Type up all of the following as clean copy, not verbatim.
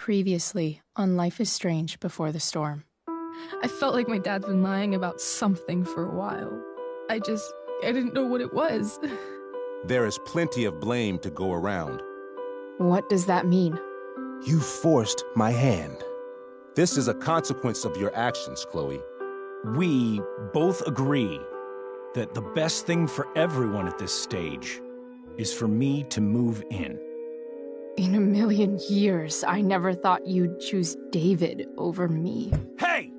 Previously on Life is Strange Before the Storm. I felt like my dad's been lying about something for a while. I didn't know what it was. There is plenty of blame to go around. What does that mean? You forced my hand. This is a consequence of your actions, Chloe. We both agree that the best thing for everyone at this stage is for me to move in. In a million years, I never thought you'd choose David over me. Hey!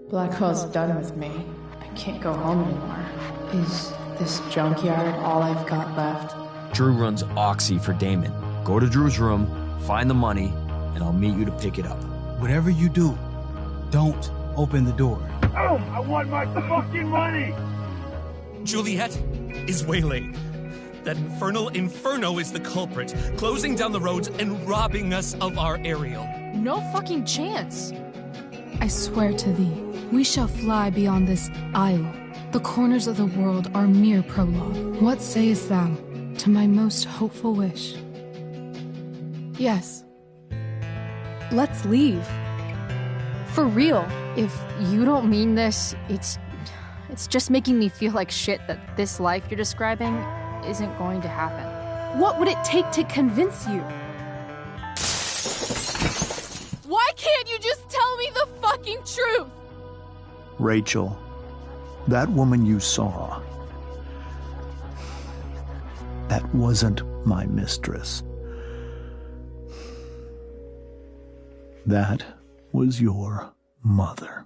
Blackwell's done with me. I can't go home anymore. Is this junkyard all I've got left? Drew runs Oxy for Damon. Go to Drew's room, find the money, and I'll meet you to pick it up. Whatever you do, don't open the door. Oh, I want my fucking money! Juliet is waylaid. That infernal Inferno is the culprit, closing down the roads and robbing us of our Ariel. No fucking chance. I swear to thee, we shall fly beyond this isle. The corners of the world are mere prologue. What sayest thou to my most hopeful wish? Yes. Let's leave. For real. If you don't mean this, it's just making me feel like shit that this life you're describing isn't going to happen. What would it take to convince you? Why can't you just tell me the fucking truth? Rachel, that woman you saw, that wasn't my mistress. That was your mother.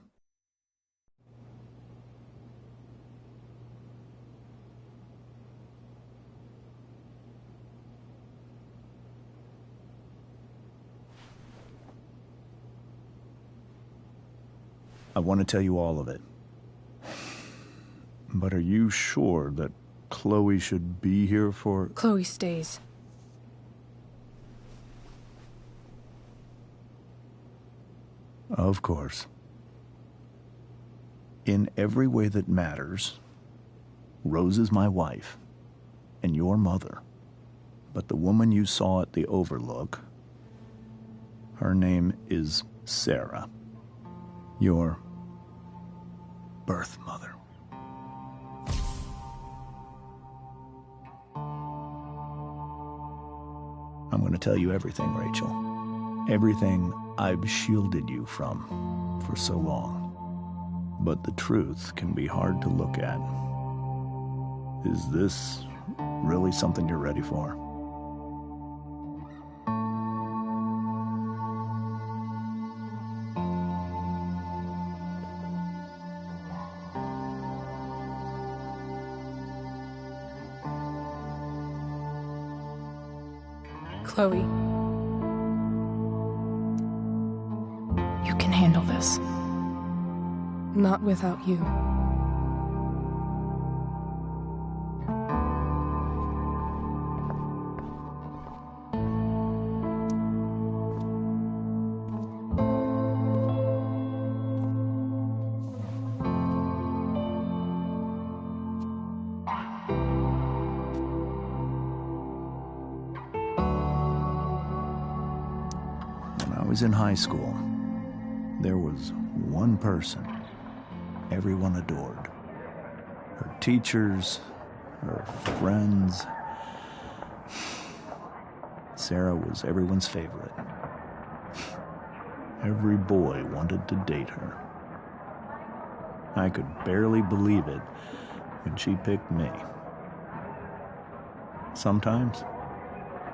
I want to tell you all of it. But are you sure that Chloe should be here for... Chloe stays. Of course. In every way that matters, Rose is my wife and your mother. But the woman you saw at the Overlook, her name is Sarah. Your birth mother. I'm going to tell you everything, Rachel. Everything I've shielded you from for so long. But the truth can be hard to look at. Is this really something you're ready for? Chloe, you can handle this. Not without you. When I was in high school, there was one person everyone adored. Her teachers, her friends. Sarah was everyone's favorite. Every boy wanted to date her. I could barely believe it when she picked me. Sometimes,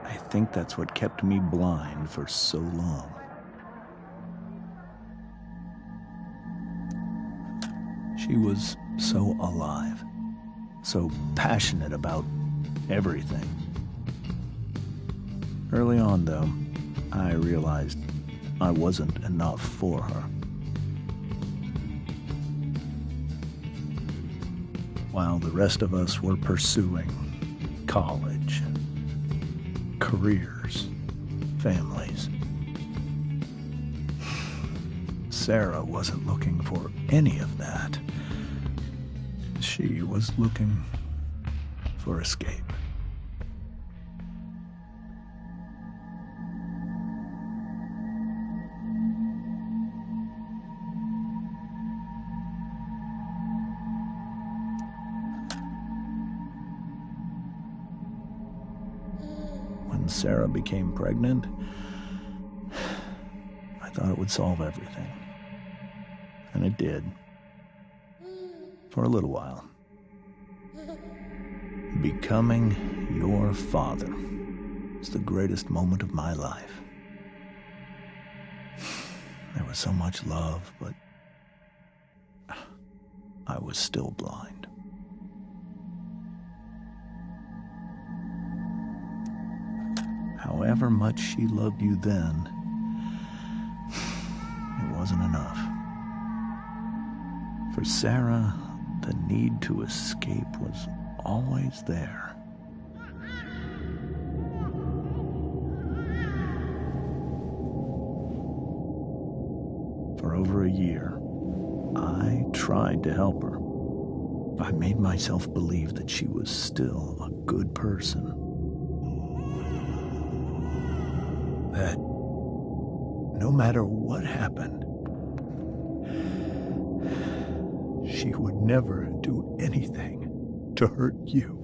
I think that's what kept me blind for so long. She was so alive, so passionate about everything. Early on, though, I realized I wasn't enough for her. While the rest of us were pursuing college, careers, families, Sarah wasn't looking for any of that. She was looking for escape. once Sarah became pregnant, I thought it would solve everything. And it did. For a little while. Becoming your father was the greatest moment of my life. There was so much love, but I was still blind. However much she loved you then, it wasn't enough. For Sarah, the need to escape was always there. For over a year, I tried to help her. I made myself believe that she was still a good person. That no matter what happened, she would never do anything to hurt you.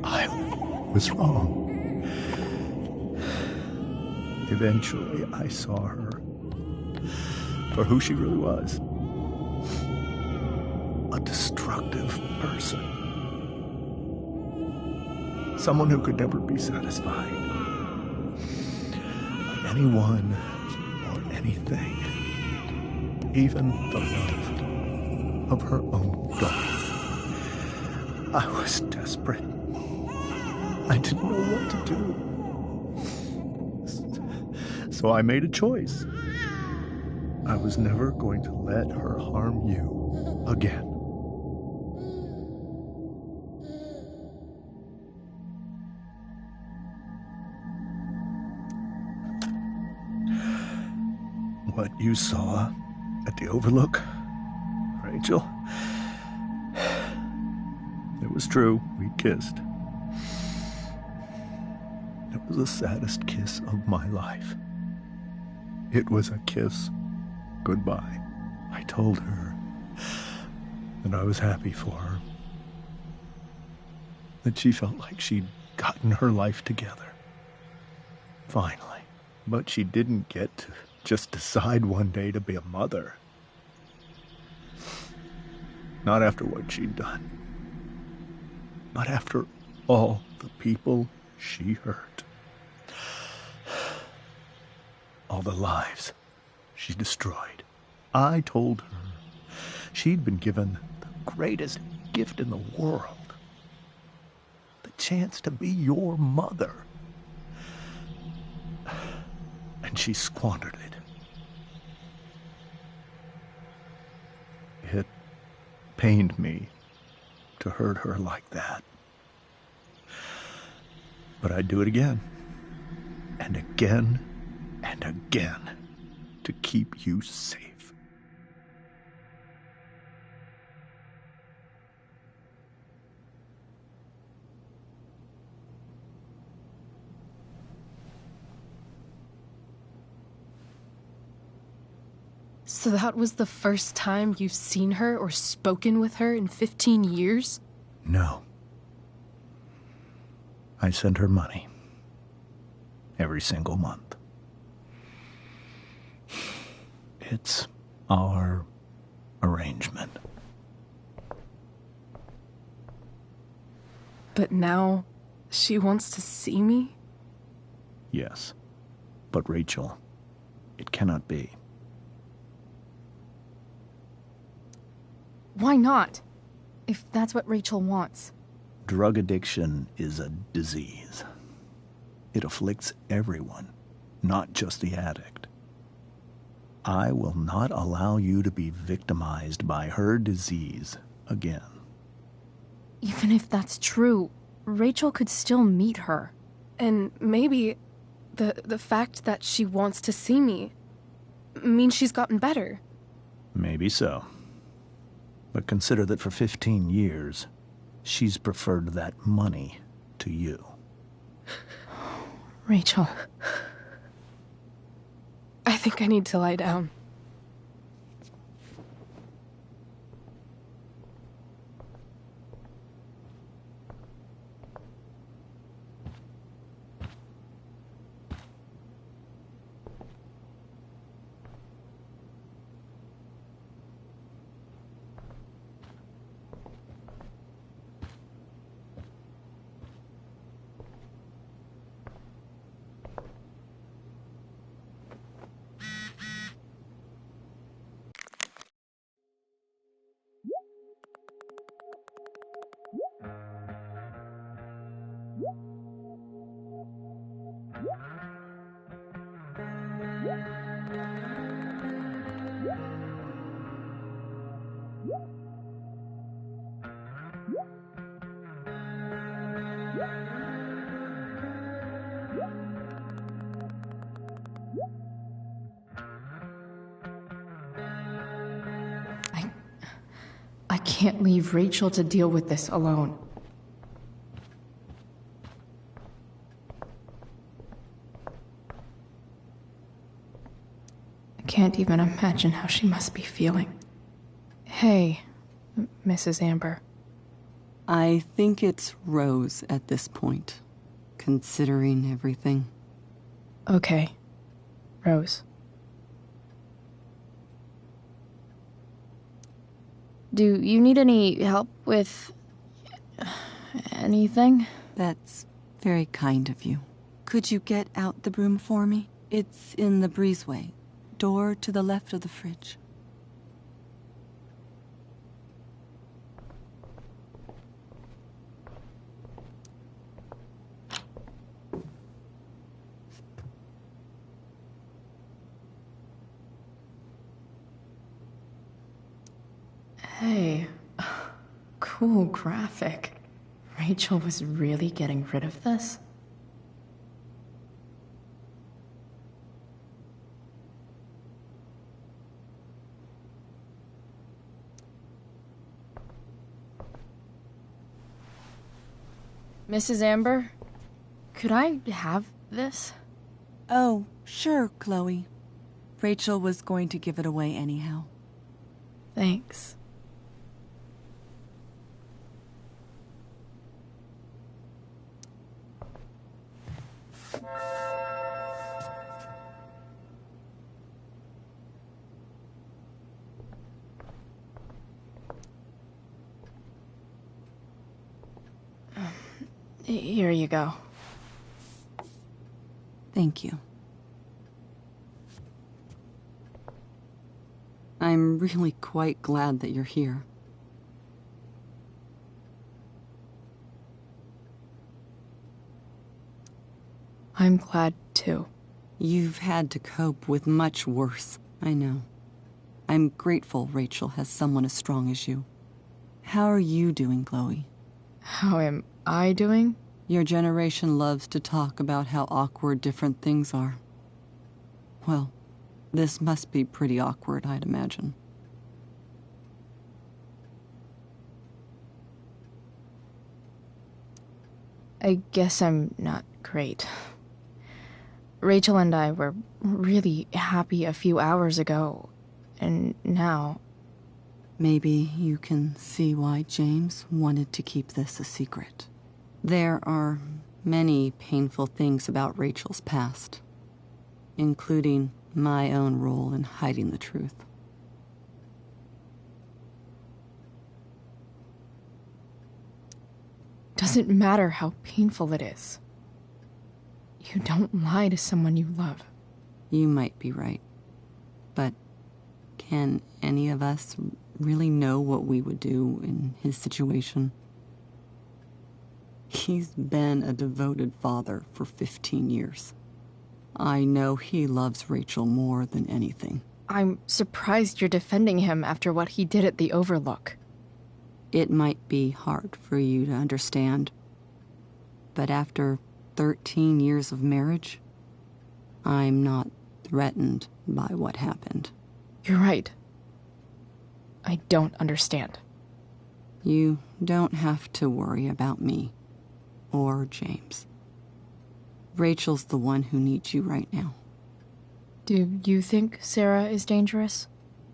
I was wrong. Eventually, I saw her for who she really was. A destructive person. Someone who could never be satisfied by anyone or anything. Even the love of her own daughter. I was desperate. I didn't know what to do. So I made a choice. I was never going to let her harm you again. What you saw at the Overlook, Rachel, it was true. We kissed. It was the saddest kiss of my life. It was a kiss goodbye. I told her that I was happy for her. That she felt like she'd gotten her life together. Finally. But she didn't get to just decide one day to be a mother. Not after what she'd done. But after all the people she hurt. All the lives she destroyed. I told her she'd been given the greatest gift in the world. The chance to be your mother. And she squandered it. It pained me to hurt her like that. But I'd do it again. And again. And again, to keep you safe. So that was the first time you've seen her or spoken with her in 15 years? No. I sent her money. Every single month. It's our arrangement. But now, she wants to see me? Yes. But Rachel, it cannot be. Why not? If that's what Rachel wants. Drug addiction is a disease. It afflicts everyone, not just the addict. I will not allow you to be victimized by her disease again. Even if that's true, Rachel could still meet her. And maybe the fact that she wants to see me means she's gotten better. Maybe so. But consider that for 15 years, she's preferred that money to you. Rachel. I think I need to lie down. can't leave Rachel to deal with this alone. I can't even imagine how she must be feeling. Hey, Mrs. Amber. I think it's Rose at this point, considering everything. Okay, Rose. Do you need any help with anything? That's very kind of you. Could you get out the broom for me? It's in the breezeway, door to the left of the fridge. Hey, cool graphic. Rachel was really getting rid of this? Mrs. Amber, could I have this? Oh, sure, Chloe. Rachel was going to give it away anyhow. Thanks. Here you go. Thank you. I'm really quite glad that you're here. I'm glad too. You've had to cope with much worse, I know. I'm grateful Rachel has someone as strong as you. How are you doing, Chloe? How am I doing? Your generation loves to talk about how awkward different things are. Well, this must be pretty awkward, I'd imagine. I guess I'm not great. Rachel and I were really happy a few hours ago, and now... Maybe you can see why James wanted to keep this a secret. There are many painful things about Rachel's past, including my own role in hiding the truth. Doesn't matter how painful it is. You don't lie to someone you love. You might be right, but can any of us really know what we would do in his situation? He's been a devoted father for 15 years. I know he loves Rachel more than anything. I'm surprised you're defending him after what he did at the Overlook. It might be hard for you to understand, but after 13 years of marriage, I'm not threatened by what happened. You're right. I don't understand. You don't have to worry about me or James. Rachel's the one who needs you right now. Do you think Sarah is dangerous?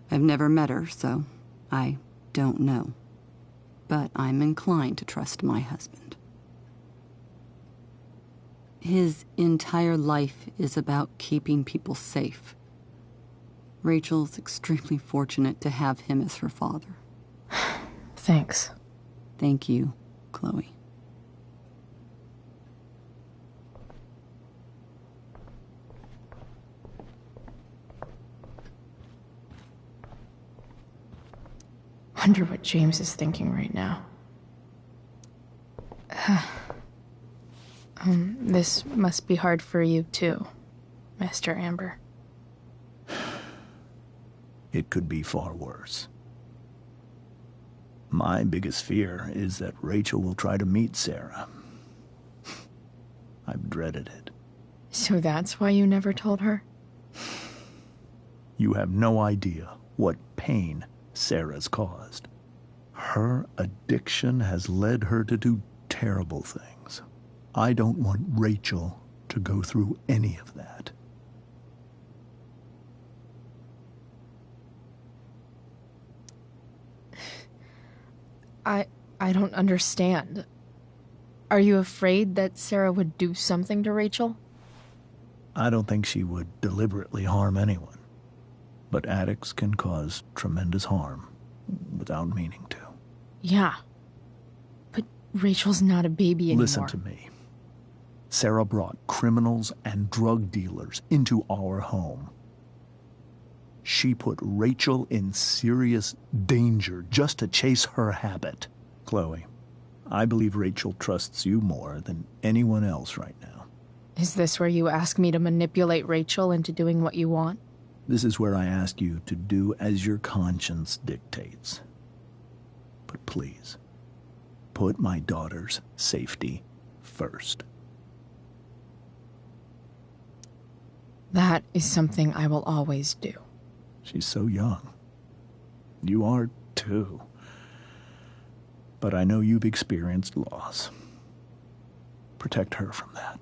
I've never met her, so I don't know. But I'm inclined to trust my husband. His entire life is about keeping people safe. Rachel's extremely fortunate to have him as her father. Thanks. Thank you, Chloe. Wonder what James is thinking right now. This must be hard for you too, Mr. Amber. It could be far worse. My biggest fear is that Rachel will try to meet Sarah. I've dreaded it. So that's why you never told her? You have no idea what pain Sarah's caused. Her addiction has led her to do terrible things. I don't want Rachel to go through any of that. I don't understand. Are you afraid that Sarah would do something to Rachel? I don't think she would deliberately harm anyone. But addicts can cause tremendous harm without meaning to. Yeah. But Rachel's not a baby anymore. Listen to me. Sarah brought criminals and drug dealers into our home. She put Rachel in serious danger just to chase her habit. Chloe, I believe Rachel trusts you more than anyone else right now. Is this where you ask me to manipulate Rachel into doing what you want? This is where I ask you to do as your conscience dictates. But please, put my daughter's safety first. That is something I will always do. She's so young. You are, too. But I know you've experienced loss. Protect her from that.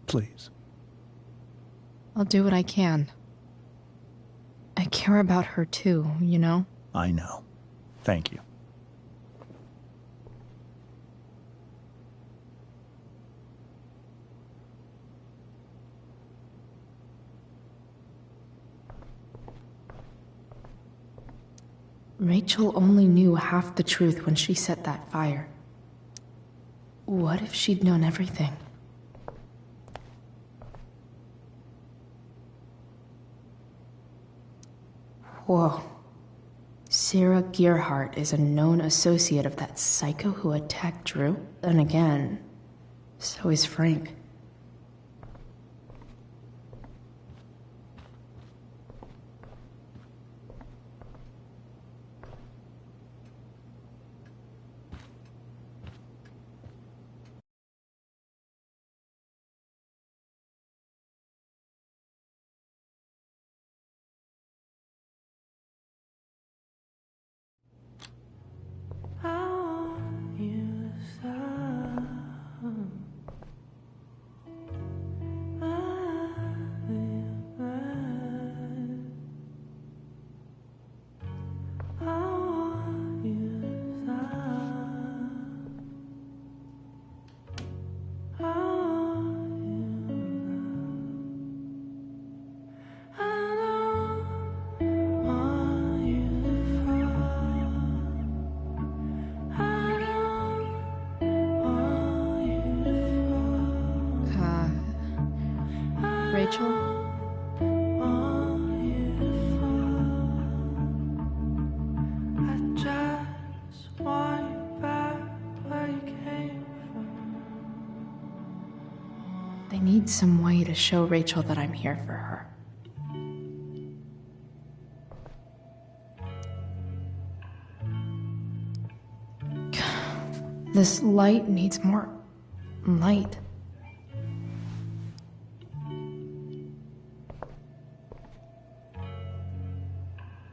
Please. I'll do what I can. I care about her too, you know? I know. Thank you. Rachel only knew half the truth when she set that fire. What if she'd known everything? Whoa. Sarah Gearhart is a known associate of that psycho who attacked Drew? And again, so is Frank. Rachel? I need some way to show Rachel that I'm here for her. This light needs more light.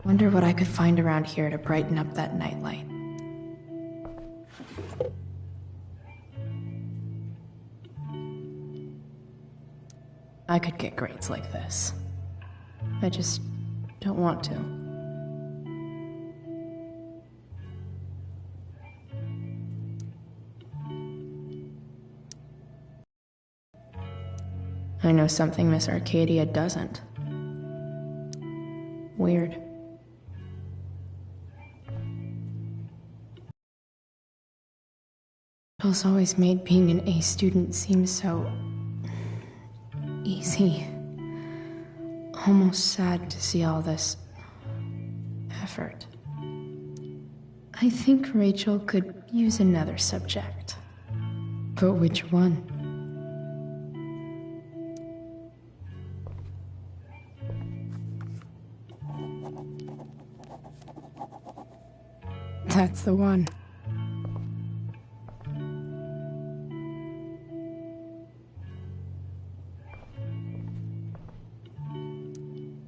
Wonder what I could find around here to brighten up that nightlight. I could get grades like this. I just don't want to. I know something Miss Arcadia doesn't. Weird. Rachel's always made being an A student seem so easy. Almost sad to see all this effort. I think Rachel could use another subject. But which one? That's the one.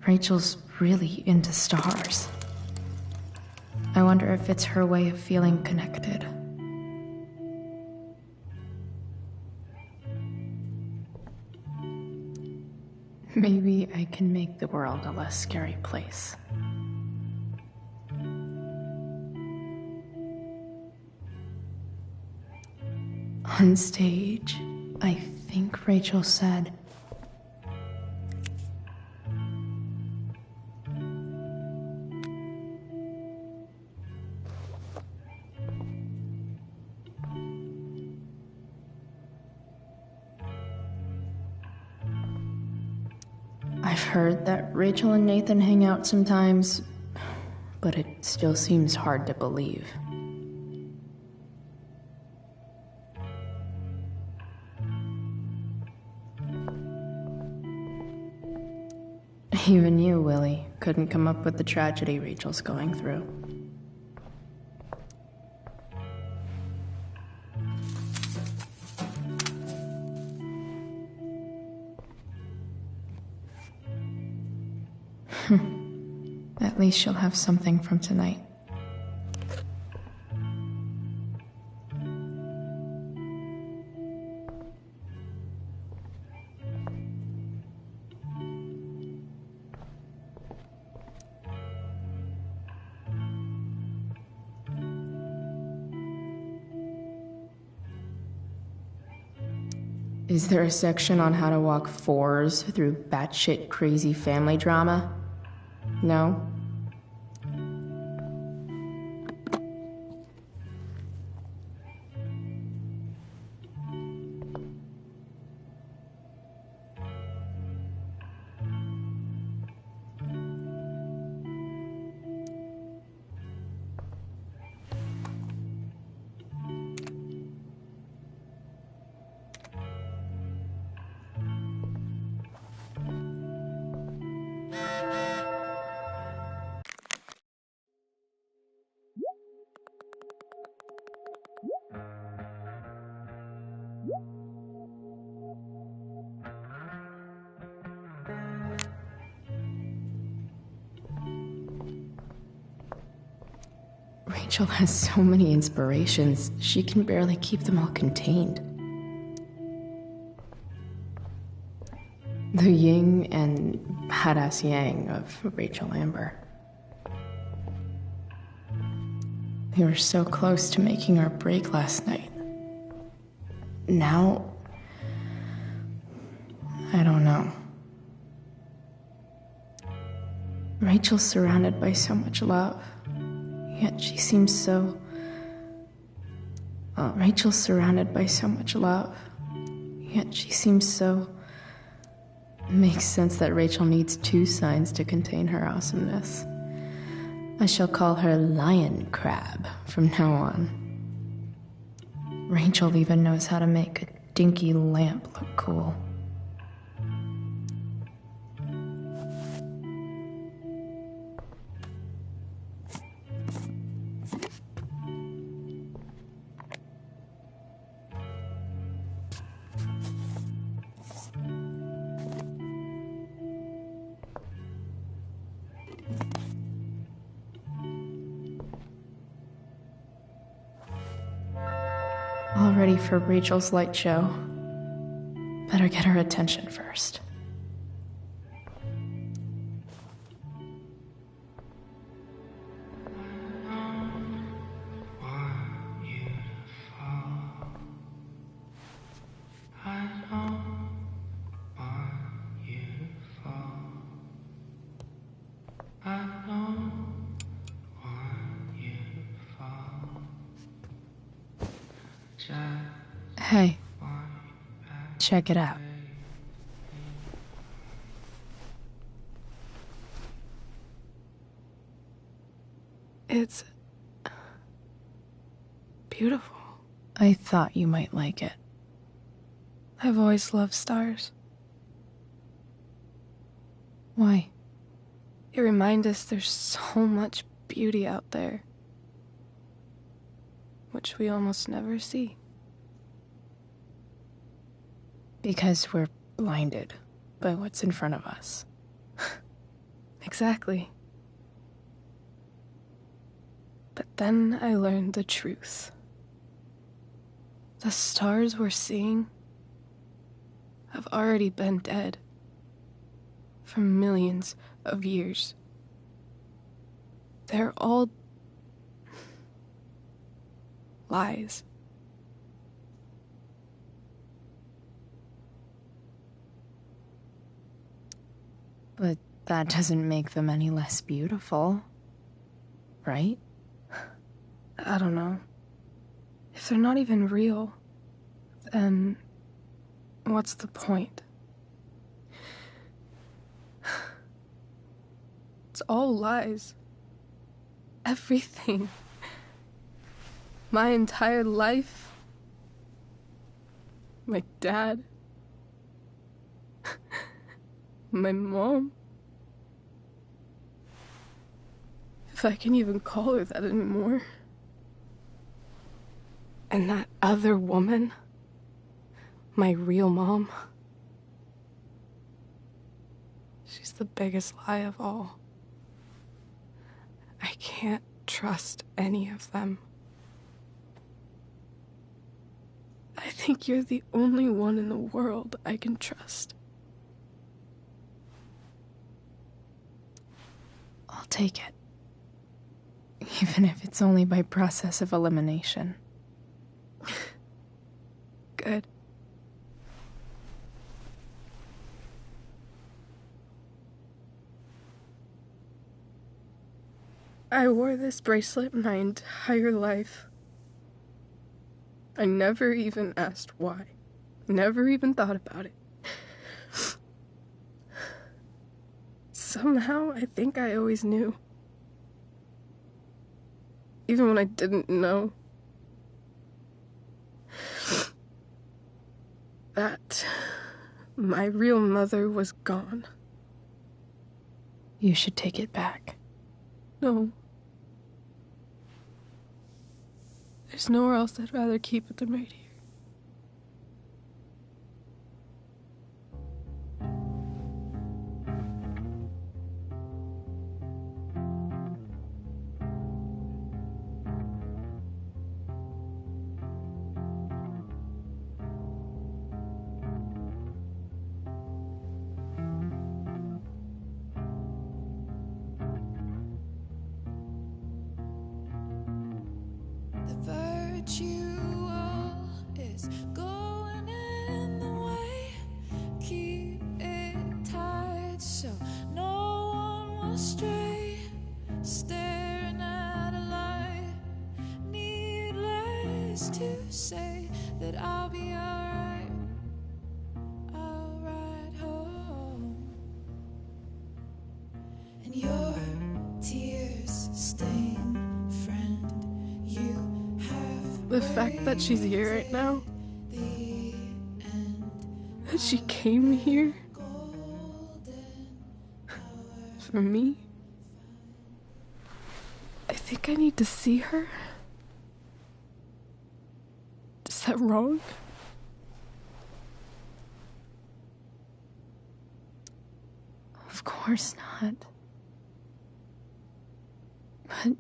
Rachel's really into stars. I wonder wonder if it's her way of feeling connected. Maybe I can make the world a less scary place. On stage, I think Rachel said, I've heard that Rachel and Nathan hang out sometimes, but it still seems hard to believe. Even you, Willie, couldn't come up with the tragedy Rachel's going through. At least she'll have something from tonight. Is there a section on how to walk fours through batshit crazy family drama? No? Rachel has so many inspirations, she can barely keep them all contained. The yin and badass yang of Rachel Amber. We were so close to making our break last night. Now, I don't know. Rachel's surrounded by so much love. Yet she seems so... Rachel's surrounded by so much love. Yet she seems so... Makes sense that Rachel needs two signs to contain her awesomeness. I shall call her Lion Crab from now on. Rachel even knows how to make a dinky lamp look cool. All ready for Rachel's light show. Better get her attention first. Hey, check it out. It's beautiful. I thought you might like it. I've always loved stars. Why? They remind us there's so much beauty out there, which we almost never see. Because we're blinded by what's in front of us. Exactly. But Then I learned the truth. The stars we're seeing have already been dead for millions of years. They're all lies. But that doesn't make them any less beautiful, right? I don't know. If they're not even real, then what's the point? It's all lies. Everything. My entire life. My dad. My mom. If I can even call her that anymore. And that other woman. My real mom. She's the biggest lie of all. I can't trust any of them. I think you're the only one in the world I can trust. I'll take it. Even if it's only by process of elimination. Good. I wore this bracelet my entire life. I never even asked why. Never even thought about it. Somehow, I think I always knew. Even when I didn't know. That my real mother was gone. You should take it back. No. There's nowhere else I'd rather keep it than right here. To say that I'll be alright, I'll ride home, and your tears stain friend, you have the fact that she's here right now, that she came here for me. I think I need to see her. Is that wrong? Of course not. But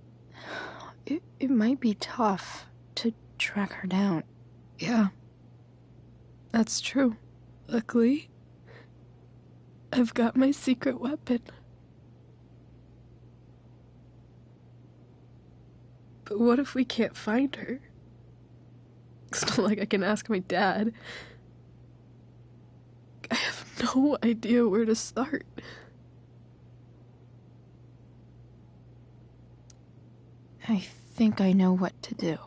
it might be tough to track her down. Yeah. That's true. Luckily, I've got my secret weapon. But what if we can't find her? It's not like I can ask my dad. I have no idea where to start. I think I know what to do.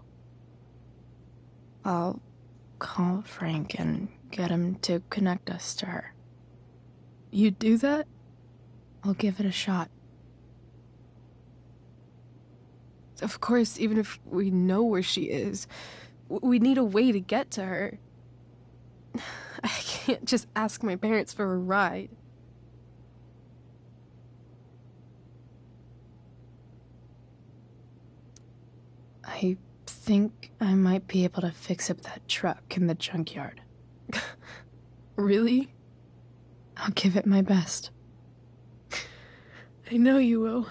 I'll call Frank and get him to connect us to her. You'd do that? I'll give it a shot. Of course, even if we know where she is, we need a way to get to her. I can't just ask my parents for a ride. I think I might be able to fix up that truck in the junkyard. Really? I'll give it my best. I know you will.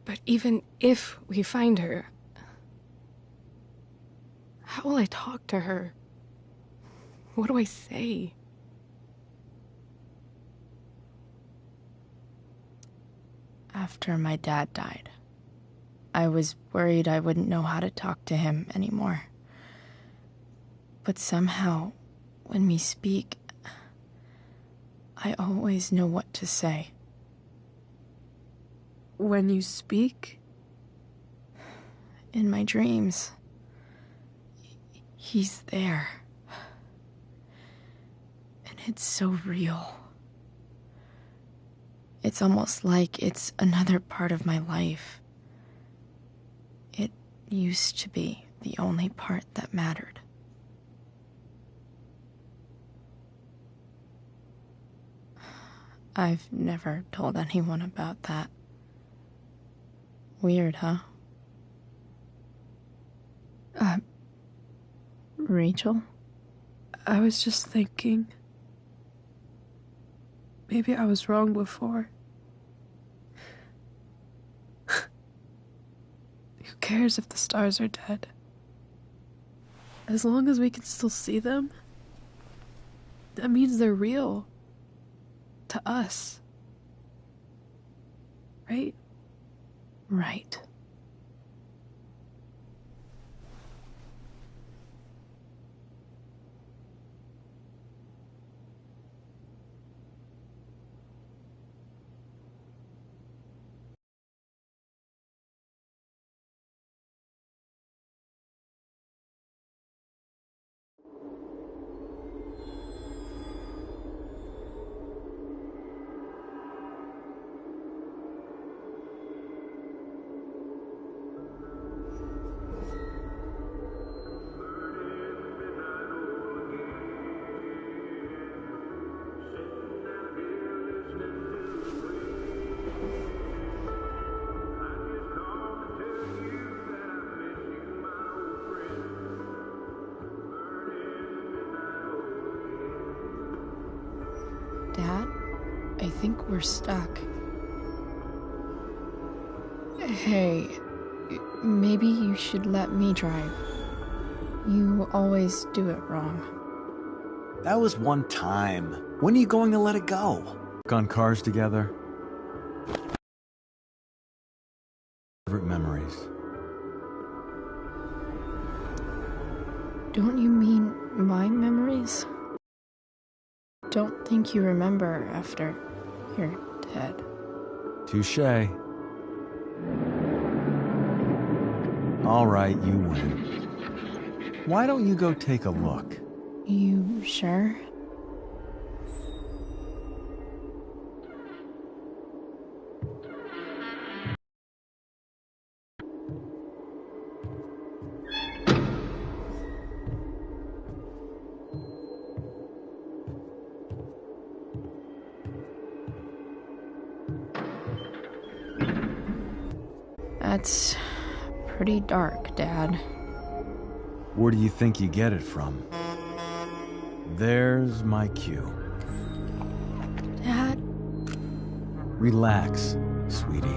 But even if we find her, how will I talk to her? What do I say? After my dad died, I was worried I wouldn't know how to talk to him anymore. But somehow, when we speak, I always know what to say. When you speak? In my dreams. He's there. And it's so real. It's almost like it's another part of my life. It used to be the only part that mattered. I've never told anyone about that. Weird, huh? Rachel? I was just thinking. Maybe I was wrong before. Who cares if the stars are dead? As long as we can still see them, that means they're real. To us. Right? Right. Dad, I think we're stuck. Hey, maybe you should let me drive. You always do it wrong. That was one time. When are you going to let it go? Work on cars together. Favorite memories. Don't you mean my memories? Don't think you remember after you're dead. Touché. All right, you win. Why don't you go take a look? You sure? That's pretty dark, Dad. Where do you think you get it from? There's my cue. Dad? Relax, sweetie.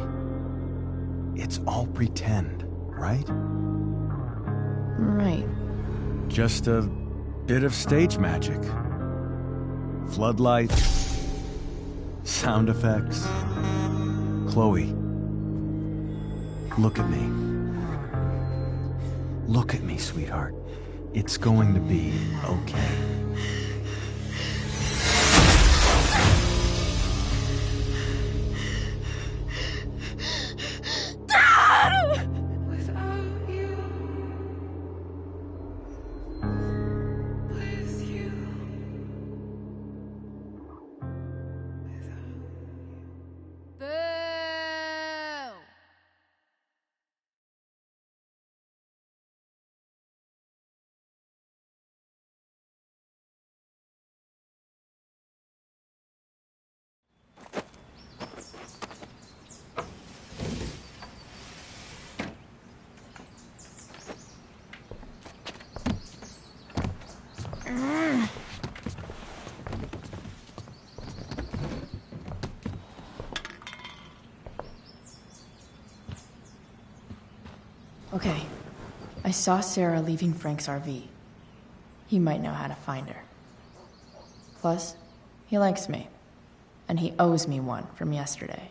It's all pretend, right? Right. Just a bit of stage magic. Floodlights, sound effects. Chloe, look at me. Look at me, sweetheart. It's going to be okay. Dad! Without you. With you. Boo! Okay. I saw Sarah leaving Frank's RV. He might know how to find her. Plus, he likes me. And he owes me one from yesterday.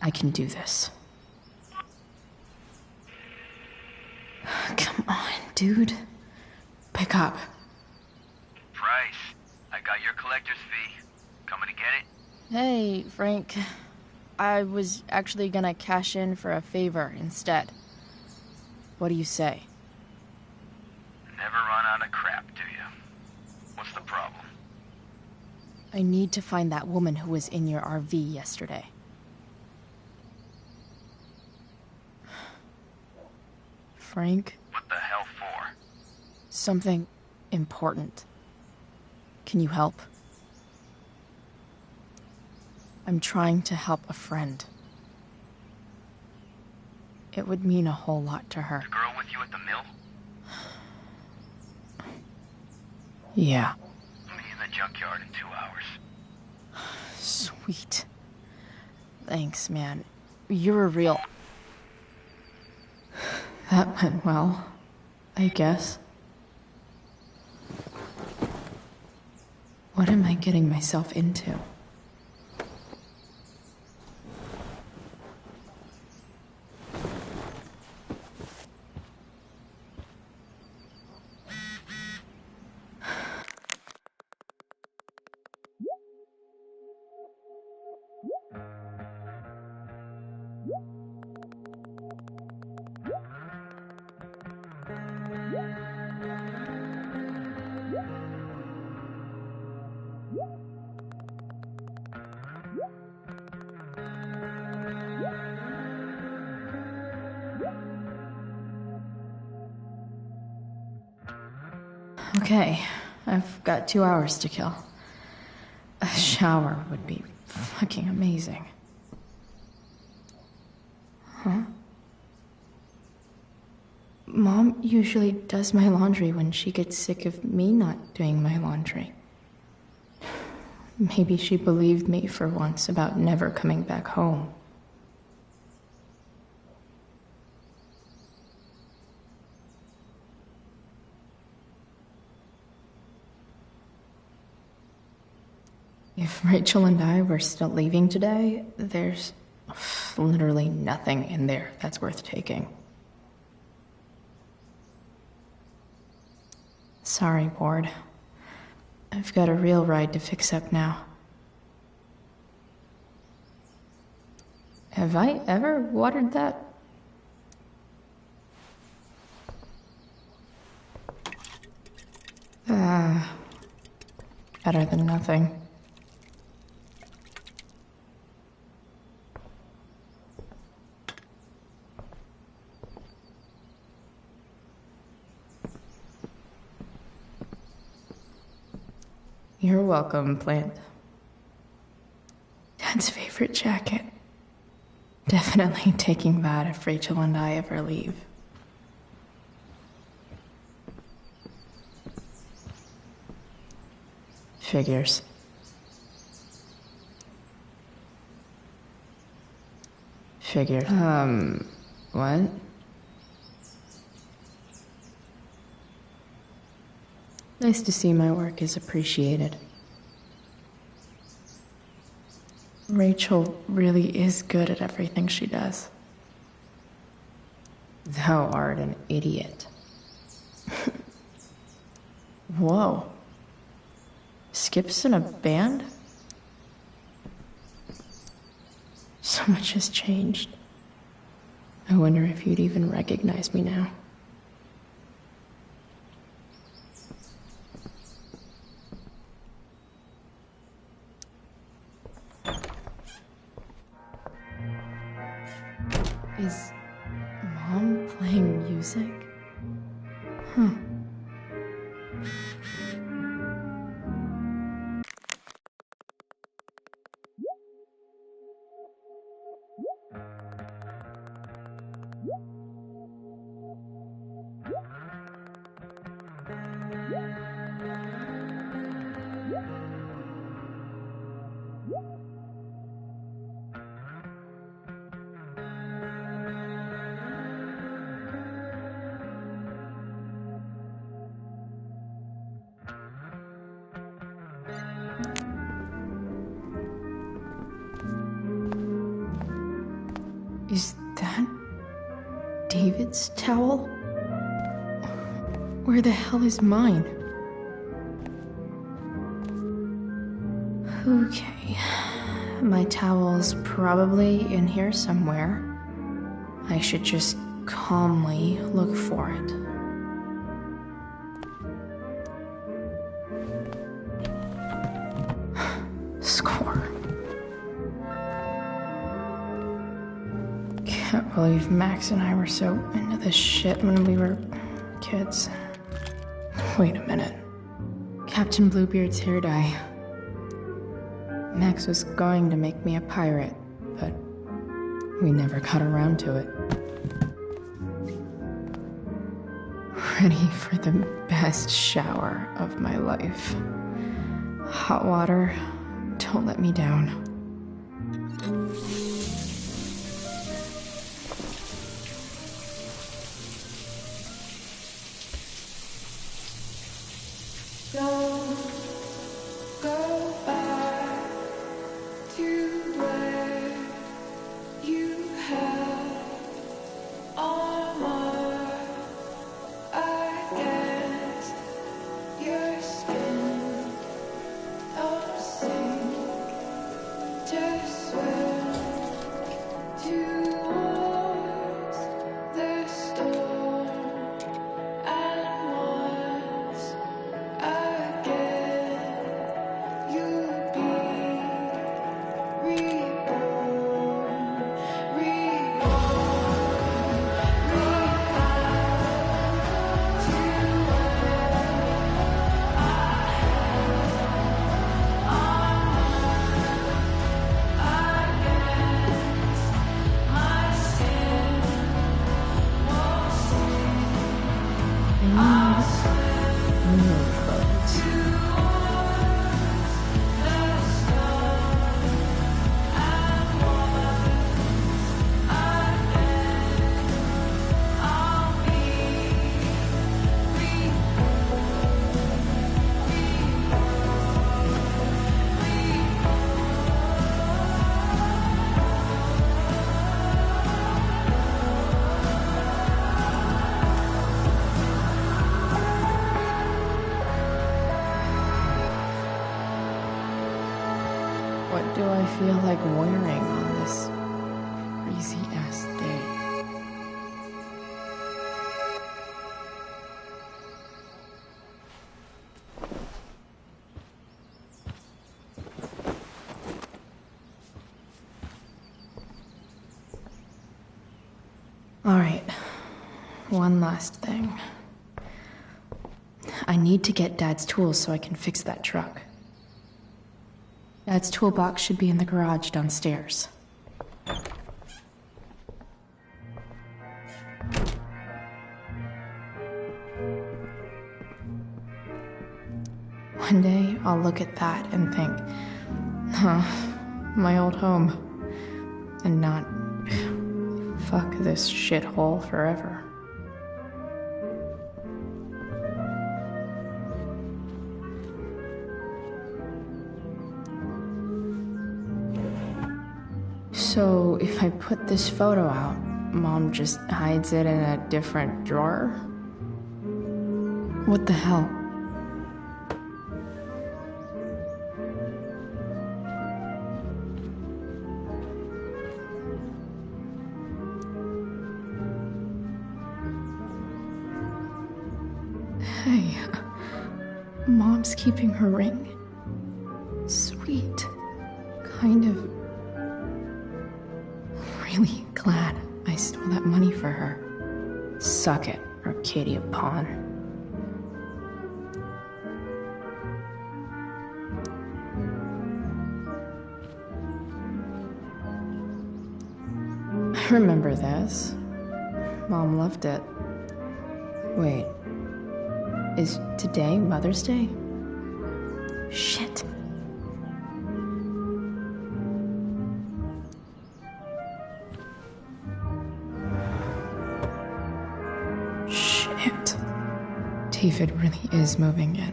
I can do this. Come on, dude. Pick up. Price, I got your collector's fee. Coming to get it? Hey, Frank. I was actually gonna cash in for a favor instead. What do you say? Never run out of crap, do you? What's the problem? I need to find that woman who was in your RV yesterday. Frank? What the hell for? Something important. Can you help? I'm trying to help a friend. It would mean a whole lot to her. The girl with you at the mill? Yeah. Meet in the junkyard in 2 hours. Sweet. Thanks, man. You're a real... That went well, I guess. What am I getting myself into? Okay, I've got 2 hours to kill. A shower would be fucking amazing. Huh? Mom usually does my laundry when she gets sick of me not doing my laundry. Maybe she believed me for once about never coming back home. If Rachel and I were still leaving today, there's literally nothing in there that's worth taking. Sorry, Ward. I've got a real ride to fix up now. Have I ever watered that? Better than nothing. You're welcome, Plant. Dad's favorite jacket. Definitely taking that if Rachel and I ever leave. Figures. Figures. What? Nice to see my work is appreciated. Rachel really is good at everything she does. Thou art an idiot. Whoa. Skip's in a band? So much has changed. I wonder if you'd even recognize me now. Is Mom playing music? Huh. Is that David's towel? Where the hell is mine? Okay. My towel's probably in here somewhere. I should just calmly look for it. Score. Can't believe Max and I were so into this shit when we were kids. Wait a minute. Captain Bluebeard's hair dye. Max was going to make me a pirate, but we never got around to it. Ready for the best shower of my life. Hot water, don't let me down. Don't go back to where you had armor against your skin. Don't sink, just swim towards the storm. And once again, you'll be reborn, What do I feel like wearing on this crazy-ass day? All right, one last thing. I need to get Dad's tools so I can fix that truck. Dad's toolbox should be in the garage downstairs. One day, I'll look at that and think, huh, my old home. And not, fuck this shithole forever. So, if I put this photo out, Mom just hides it in a different drawer? What the hell? Hey, Mom's keeping her ring. Sweet. Kind of. Really glad I stole that money for her. Suck it, Arcadia Pawn. I remember this. Mom loved it. Wait, is today Mother's Day? Shit. Shit. David really is moving in.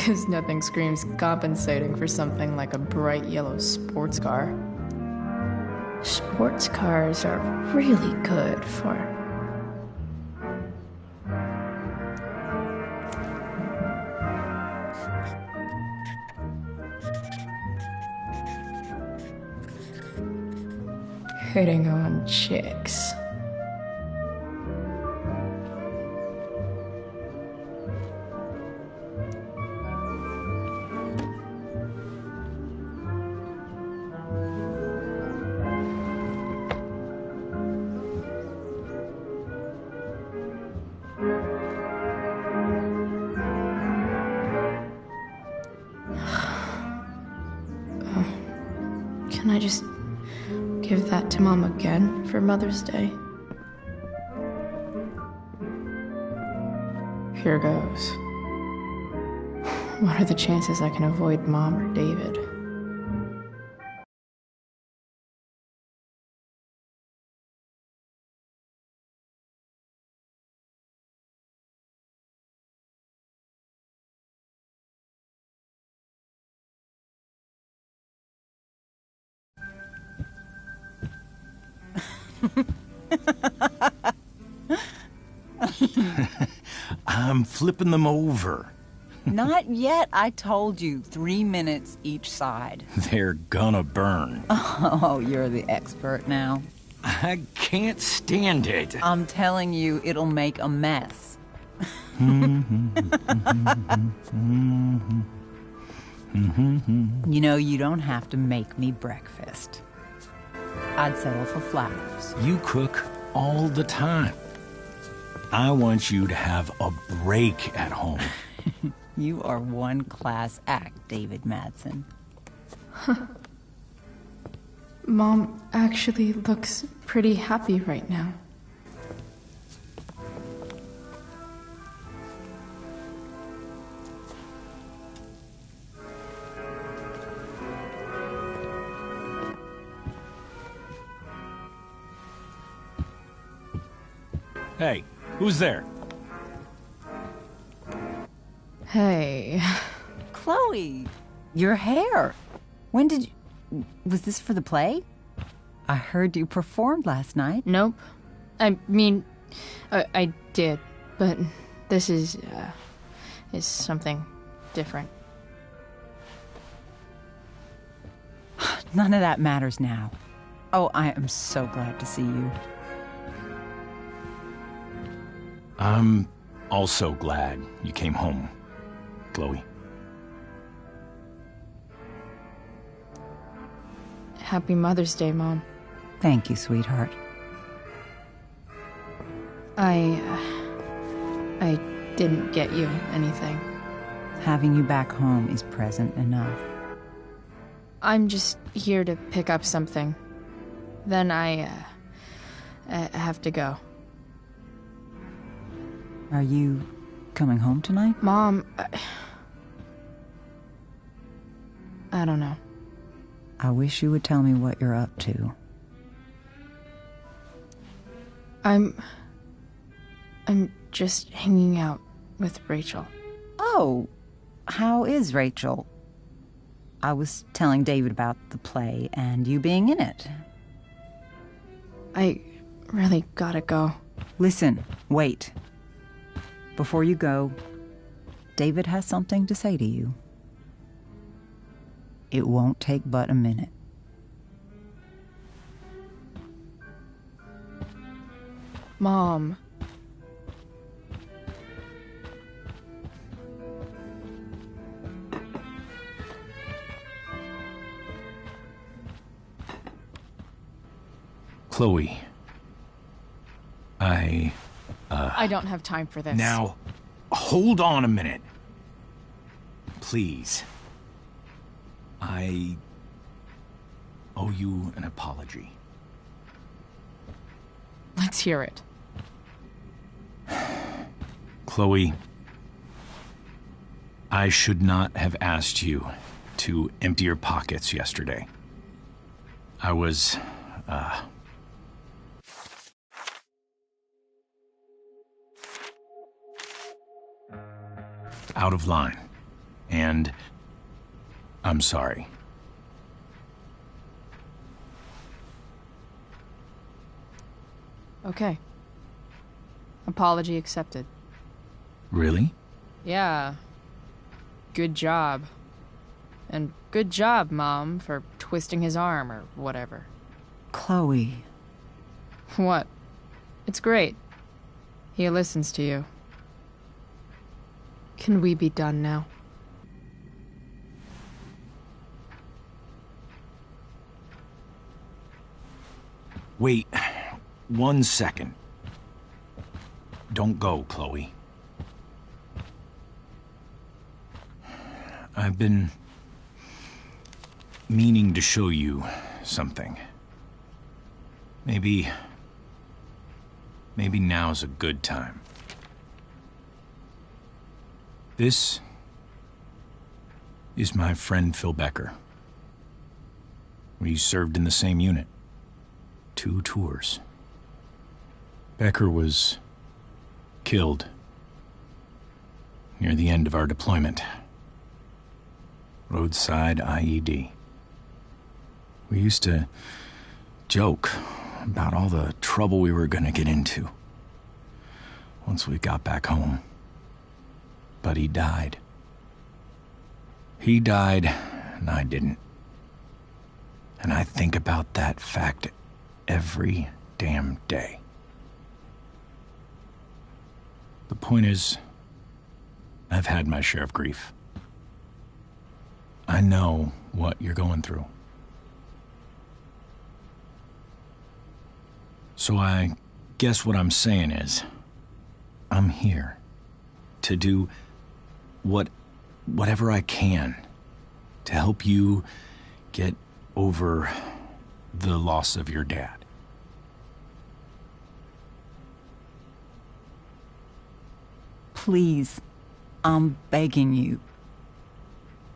because nothing screams compensating for something like a bright yellow sports car. Sports cars are really good for... hitting on chicks. Can I just give that to Mom again for Mother's Day? Here goes. What are the chances I can avoid Mom or David? I'm flipping them over. Not yet. I told you, 3 minutes each side. They're gonna burn. Oh, you're the expert now. I can't stand it. I'm telling you, it'll make a mess. You know, you don't have to make me breakfast. I'd settle for flowers. You cook all the time. I want you to have a break at home. You are one class act, David Madsen. Mom actually looks pretty happy right now. Hey, who's there? Hey. Chloe, your hair. When did you... Was this for the play? I heard you performed last night. Nope. I mean, I did, but this is something different. None of that matters now. Oh, I am so glad to see you. I'm also glad you came home, Chloe. Happy Mother's Day, Mom. Thank you, sweetheart. I didn't get you anything. Having you back home is present enough. I'm just here to pick up something. Then I have to go. Are you coming home tonight? Mom, I don't know. I wish you would tell me what you're up to. I'm just hanging out with Rachel. Oh, how is Rachel? I was telling David about the play and you being in it. I really gotta go. Listen, wait. Before you go, David has something to say to you. It won't take but a minute. Mom. Chloe. I don't have time for this. Now, hold on a minute. Please. I owe you an apology. Let's hear it. Chloe, I should not have asked you to empty your pockets yesterday. I was, out of line. And I'm sorry. Okay. Apology accepted. Really? Yeah. Good job. And good job, Mom, for twisting his arm or whatever. Chloe. What? It's great. He listens to you. Can we be done now? Wait 1 second. Don't go, Chloe. I've been meaning to show you something. Maybe now's a good time. This is my friend Phil Becker. We served in the same unit. 2 tours. Becker was killed near the end of our deployment. Roadside IED. We used to joke about all the trouble we were gonna get into once we got back home. But he died. He died, and I didn't. And I think about that fact every damn day. The point is, I've had my share of grief. I know what you're going through. So I guess what I'm saying is, I'm here to do whatever I can to help you get over the loss of your dad. Please, I'm begging you.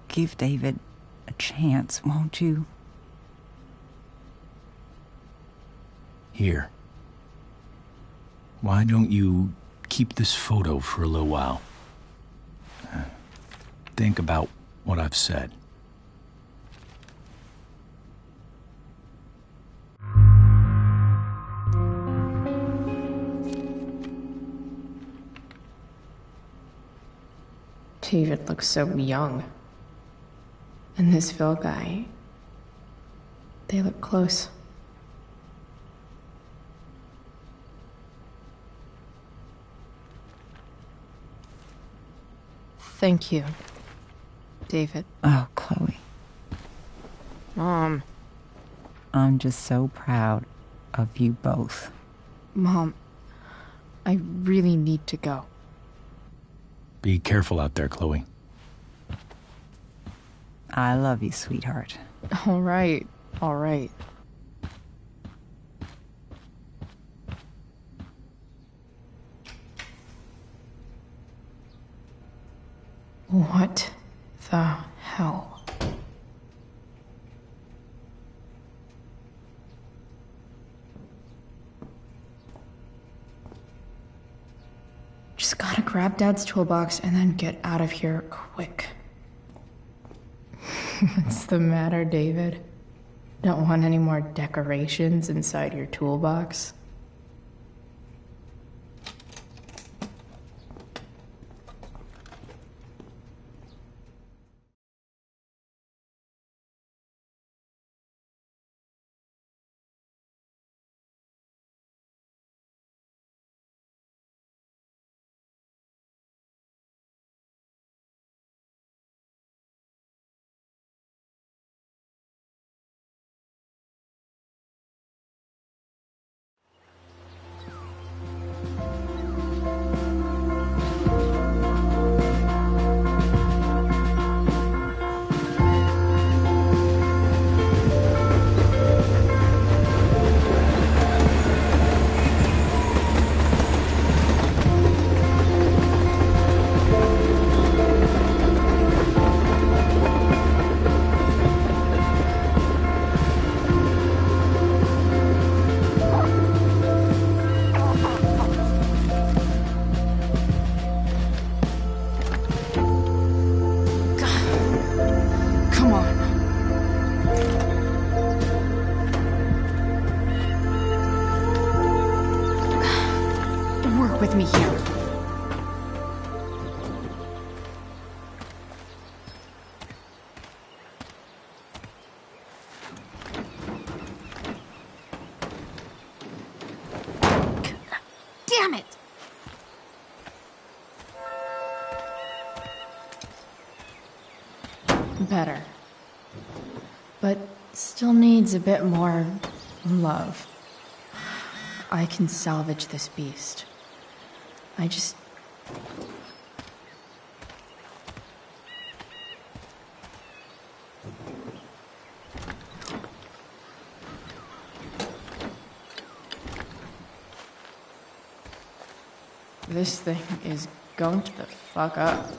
Give David a chance, won't you? Here. Why don't you keep this photo for a little while? Think about what I've said. David looks so young. And this Phil guy, they look close. Thank you, David. Oh, Chloe. Mom. I'm just so proud of you both. Mom, I really need to go. Be careful out there, Chloe. I love you, sweetheart. All right, all right. What the hell? Just gotta grab Dad's toolbox and then get out of here quick. What's the matter, David? Don't want any more decorations inside your toolbox? with me here. Damn it! Better. But still needs a bit more love. I can salvage this beast. I just... This thing is gunked the fuck up.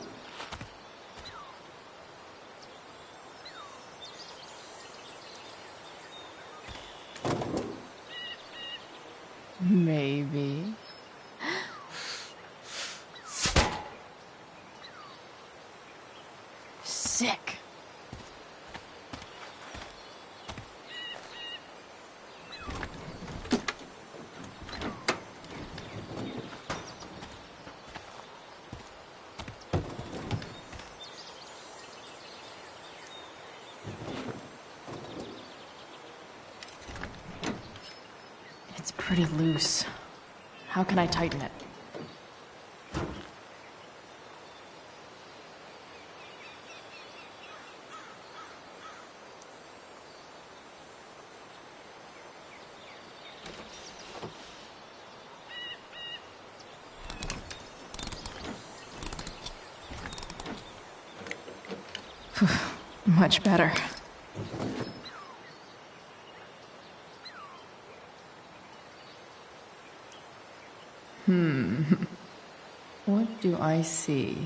Maybe. Sick. It's pretty loose. How can I tighten it? Much better. What do I see?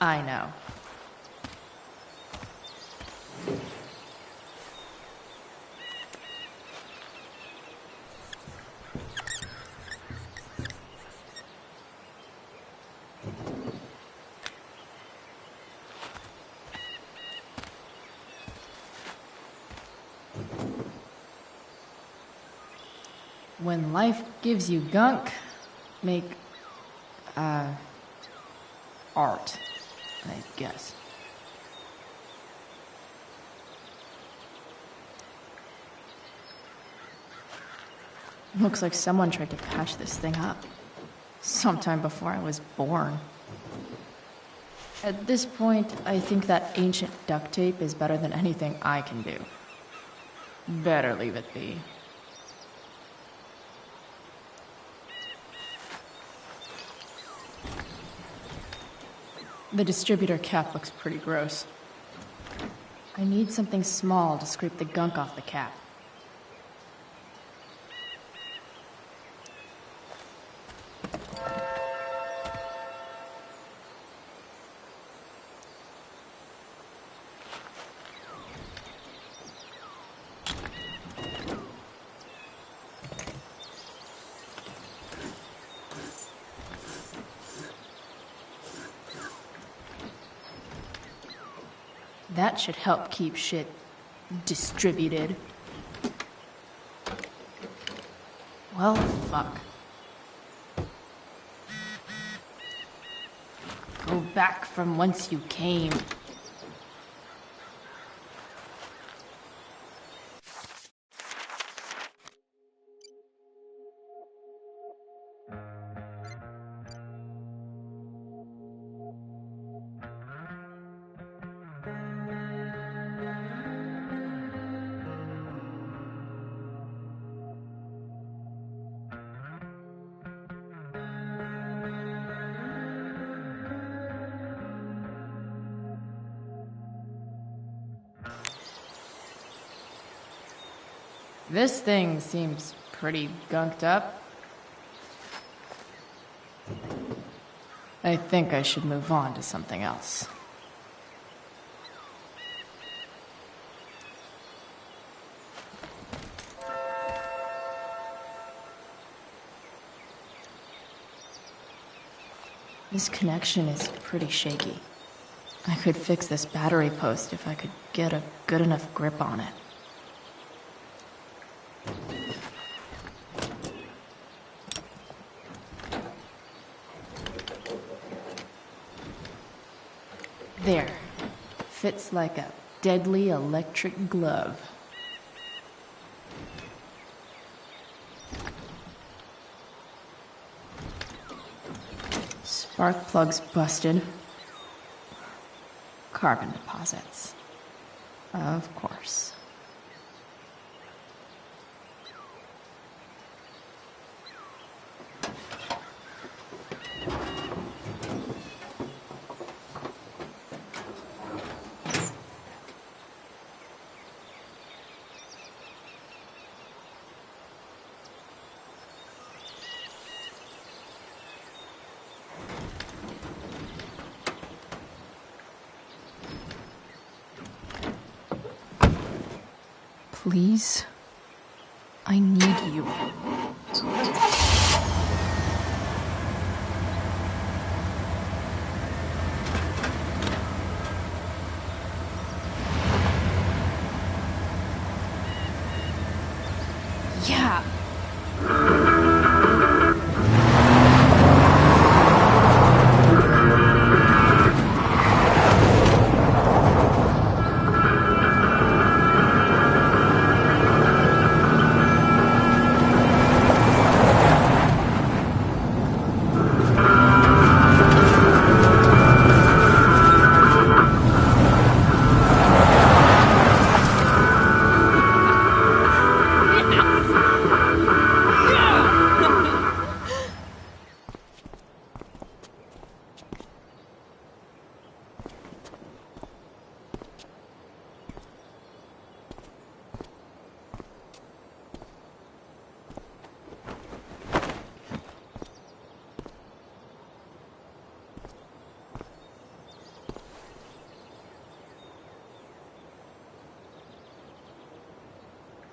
I know. When life gives you gunk, make, art, I guess. Looks like someone tried to patch this thing up. Sometime before I was born. At this point, I think that ancient duct tape is better than anything I can do. Better leave it be. The distributor cap looks pretty gross. I need something small to scrape the gunk off the cap. That should help keep shit distributed. Well, fuck. Go back from whence you came. This thing seems pretty gunked up. I think I should move on to something else. This connection is pretty shaky. I could fix this battery post if I could get a good enough grip on it. There. Fits like a deadly electric glove. Spark plug's busted. Carbon deposits. Of course. Please, I need you. Yeah.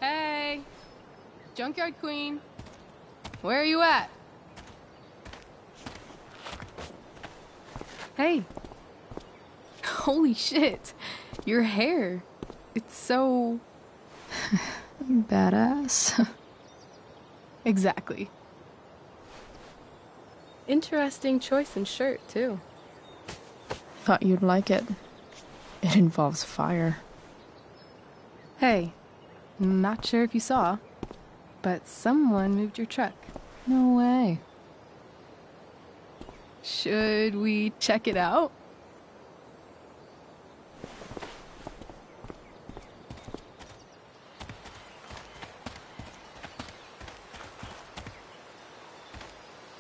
Hey! Junkyard Queen. Where are you at? Hey. Holy shit. Your hair. It's so... Badass. Exactly. Interesting choice in shirt, too. Thought you'd like it. It involves fire. Hey, not sure if you saw, but someone moved your truck. No way. Should we check it out?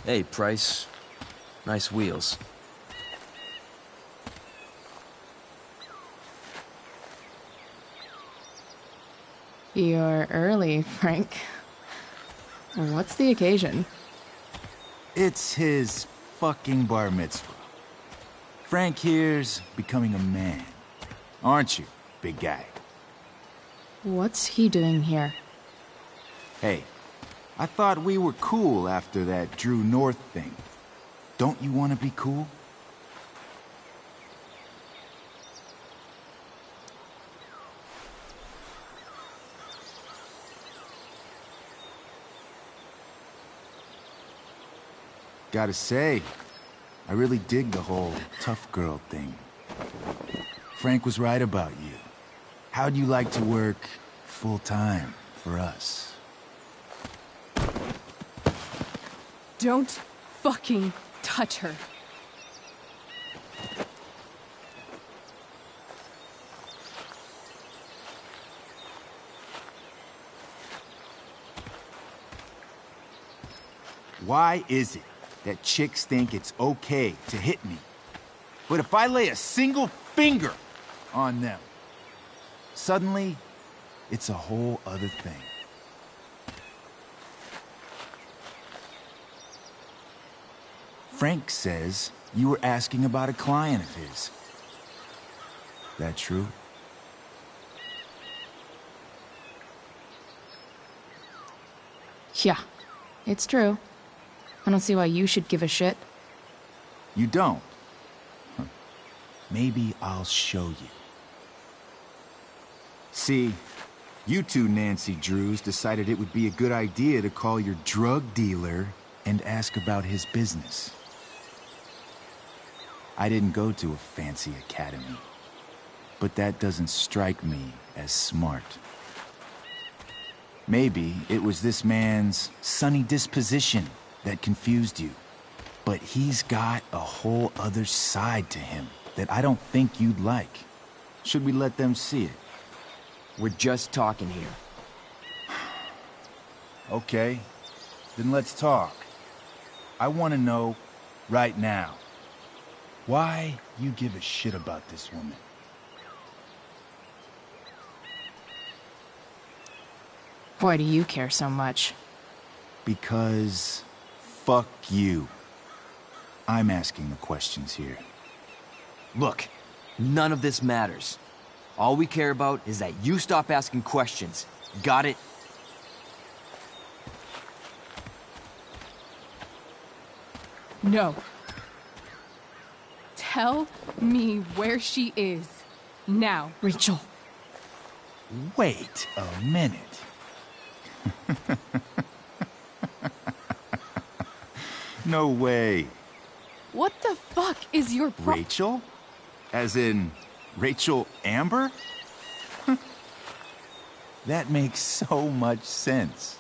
Hey, Price. Nice wheels. You're early, Frank. What's the occasion? It's his fucking bar mitzvah. Frank here's becoming a man. Aren't you, big guy? What's he doing here? Hey, I thought we were cool after that Drew North thing. Don't you want to be cool? Gotta say, I really dig the whole tough girl thing. Frank was right about you. How'd you like to work full-time for us? Don't fucking touch her. Why is it that chicks think it's okay to hit me? But if I lay a single finger on them, suddenly, it's a whole other thing. Frank says you were asking about a client of his. That true? Yeah, it's true. I don't see why you should give a shit. You don't? Huh. maybe I'll show you. See, you two Nancy Drews decided it would be a good idea to call your drug dealer and ask about his business. I didn't go to a fancy academy, but that doesn't strike me as smart. Maybe it was this man's sunny disposition that confused you, but he's got a whole other side to him that I don't think you'd like. Should we let them see it? We're just talking here. Okay, then let's talk. I want to know right now why you give a shit about this woman. Why do you care so much? Because fuck you. I'm asking the questions here. Look, none of this matters. All we care about is that you stop asking questions. Got it? No. Tell me where she is. Now. Rachel. Wait a minute. No way. What the fuck is your Rachel? As in, Rachel Amber? That makes so much sense.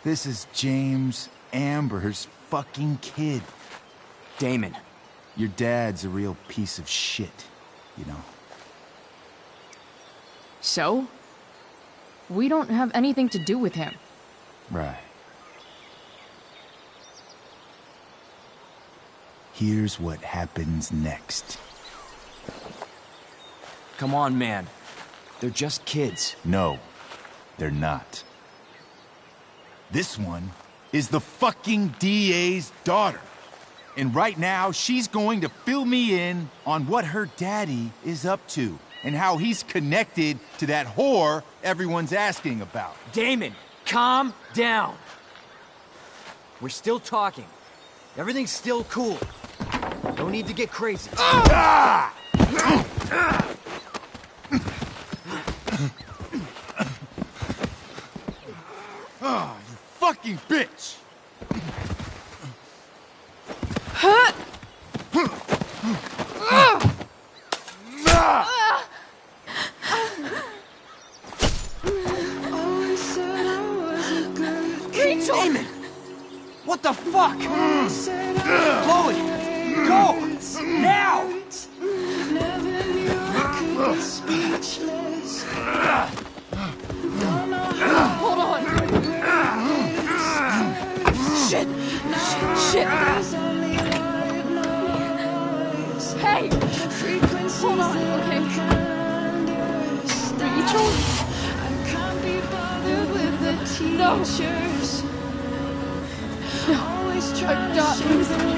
This is James Amber's fucking kid. Damon. Your dad's a real piece of shit, you know. So? We don't have anything to do with him. Right. Here's what happens next. Come on, man. They're just kids. No, they're not. This one is the fucking DA's daughter. And right now, she's going to fill me in on what her daddy is up to and how he's connected to that whore everyone's asking about. Damon, calm down. We're still talking. Everything's still cool. No need to get crazy. Ah! Oh, you fucking bitch! Rachel! Damon! What the fuck? Chloe! Go! Now! Hold on! Shit! Shit! Hey! Hold on, okay? Rachel? No! No, I'm not losing you.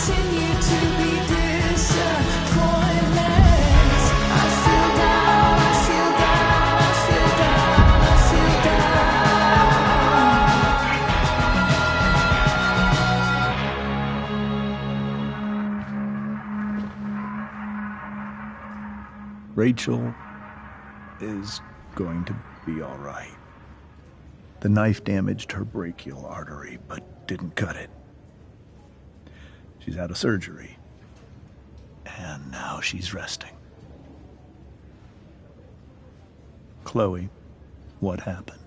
continue to be disappointments. I feel down, I feel down, I feel down, I feel Rachel is going to be all right. The knife damaged her brachial artery, but didn't cut it. She's out of surgery, and now she's resting. Chloe, what happened?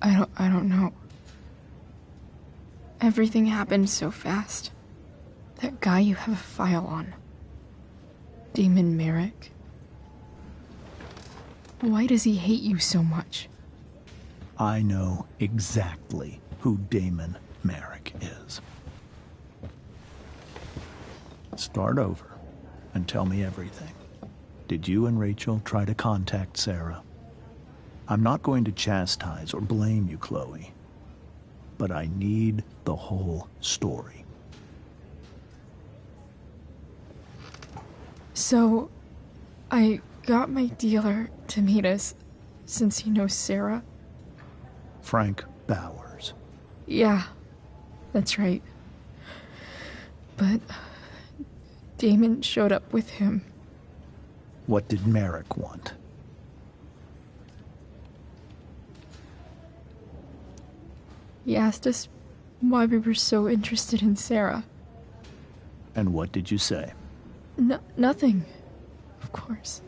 I don't know. Everything happened so fast. That guy you have a file on. Damon Merrick. Why does he hate you so much? I know exactly who Damon Merrick is. Start over and tell me everything. Did you and Rachel try to contact Sarah? I'm not going to chastise or blame you, Chloe, but I need the whole story. So, I got my dealer to meet us, since he knows Sarah. Frank Bowers. Yeah, that's right. But Damon showed up with him. What did Merrick want? He asked us why we were so interested in Sarah. And what did you say? Nothing, of course.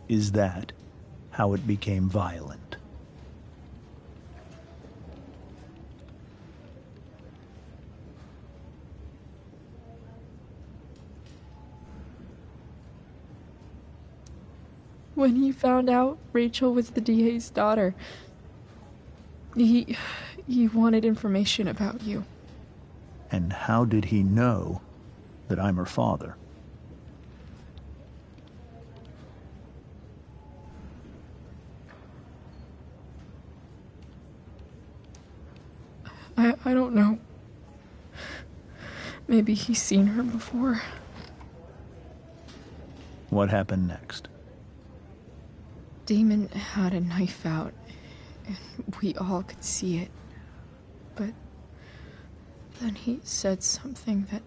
Is that how it became violent? When he found out Rachel was the DA's daughter, he wanted information about you. And how did he know that I'm her father? I don't know. Maybe he's seen her before. What happened next? Damon had a knife out, and we all could see it. But then he said something that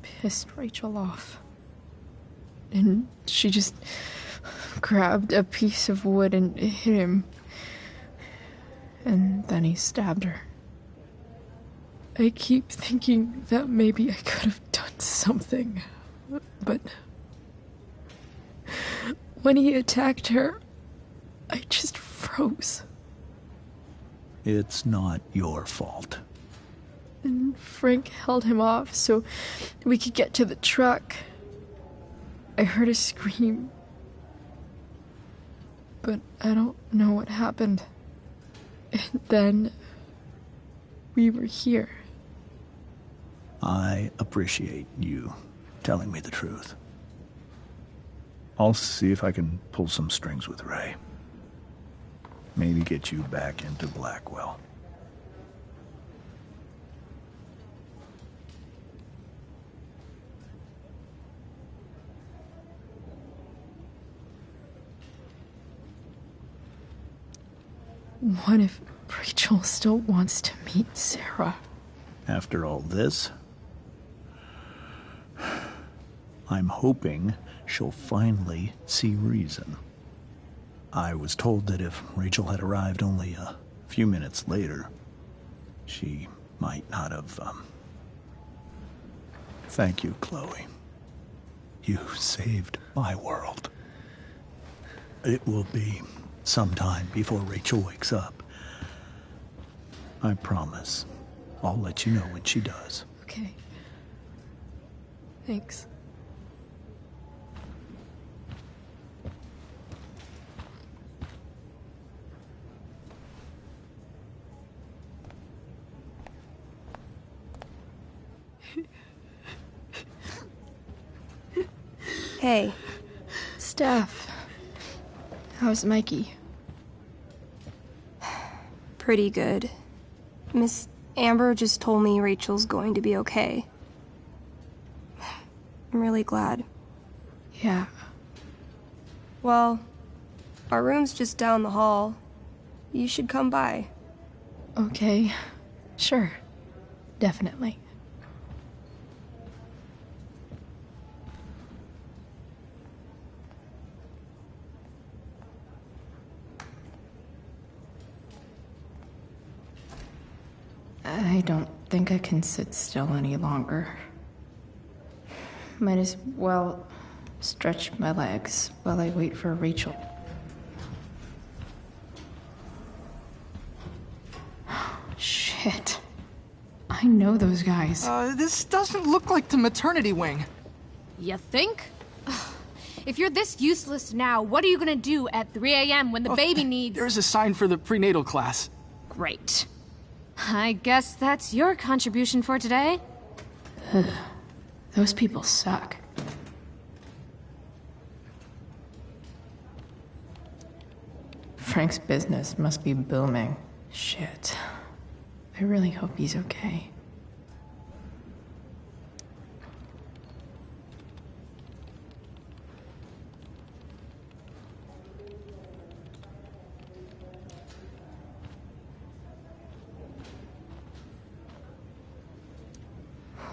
pissed Rachel off. And she just grabbed a piece of wood and hit him. And then he stabbed her. I keep thinking that maybe I could have done something, but when he attacked her, I just froze. It's not your fault. And Frank held him off so we could get to the truck. I heard a scream, but I don't know what happened. And then we were here. I appreciate you telling me the truth. I'll see if I can pull some strings with Ray. Maybe get you back into Blackwell. What if Rachel still wants to meet Sarah? After all this, I'm hoping she'll finally see reason. I was told that if Rachel had arrived only a few minutes later, she might not have, Thank you, Chloe. You saved my world. It will be some time before Rachel wakes up. I promise. I'll let you know when she does. Okay. Thanks. Hey. Steph. How's Mikey? Pretty good. Miss Amber just told me Rachel's going to be okay. I'm really glad. Yeah. Well, our room's just down the hall. You should come by. Okay. Sure. Definitely. I don't think I can sit still any longer. Might as well stretch my legs while I wait for Rachel. Shit. I know those guys. This doesn't look like the maternity wing. You think? If you're this useless now, what are you gonna do at 3 a.m. when the baby needs... There's a sign for the prenatal class. Great. I guess that's your contribution for today. Those people suck. Frank's business must be booming. Shit. I really hope he's okay.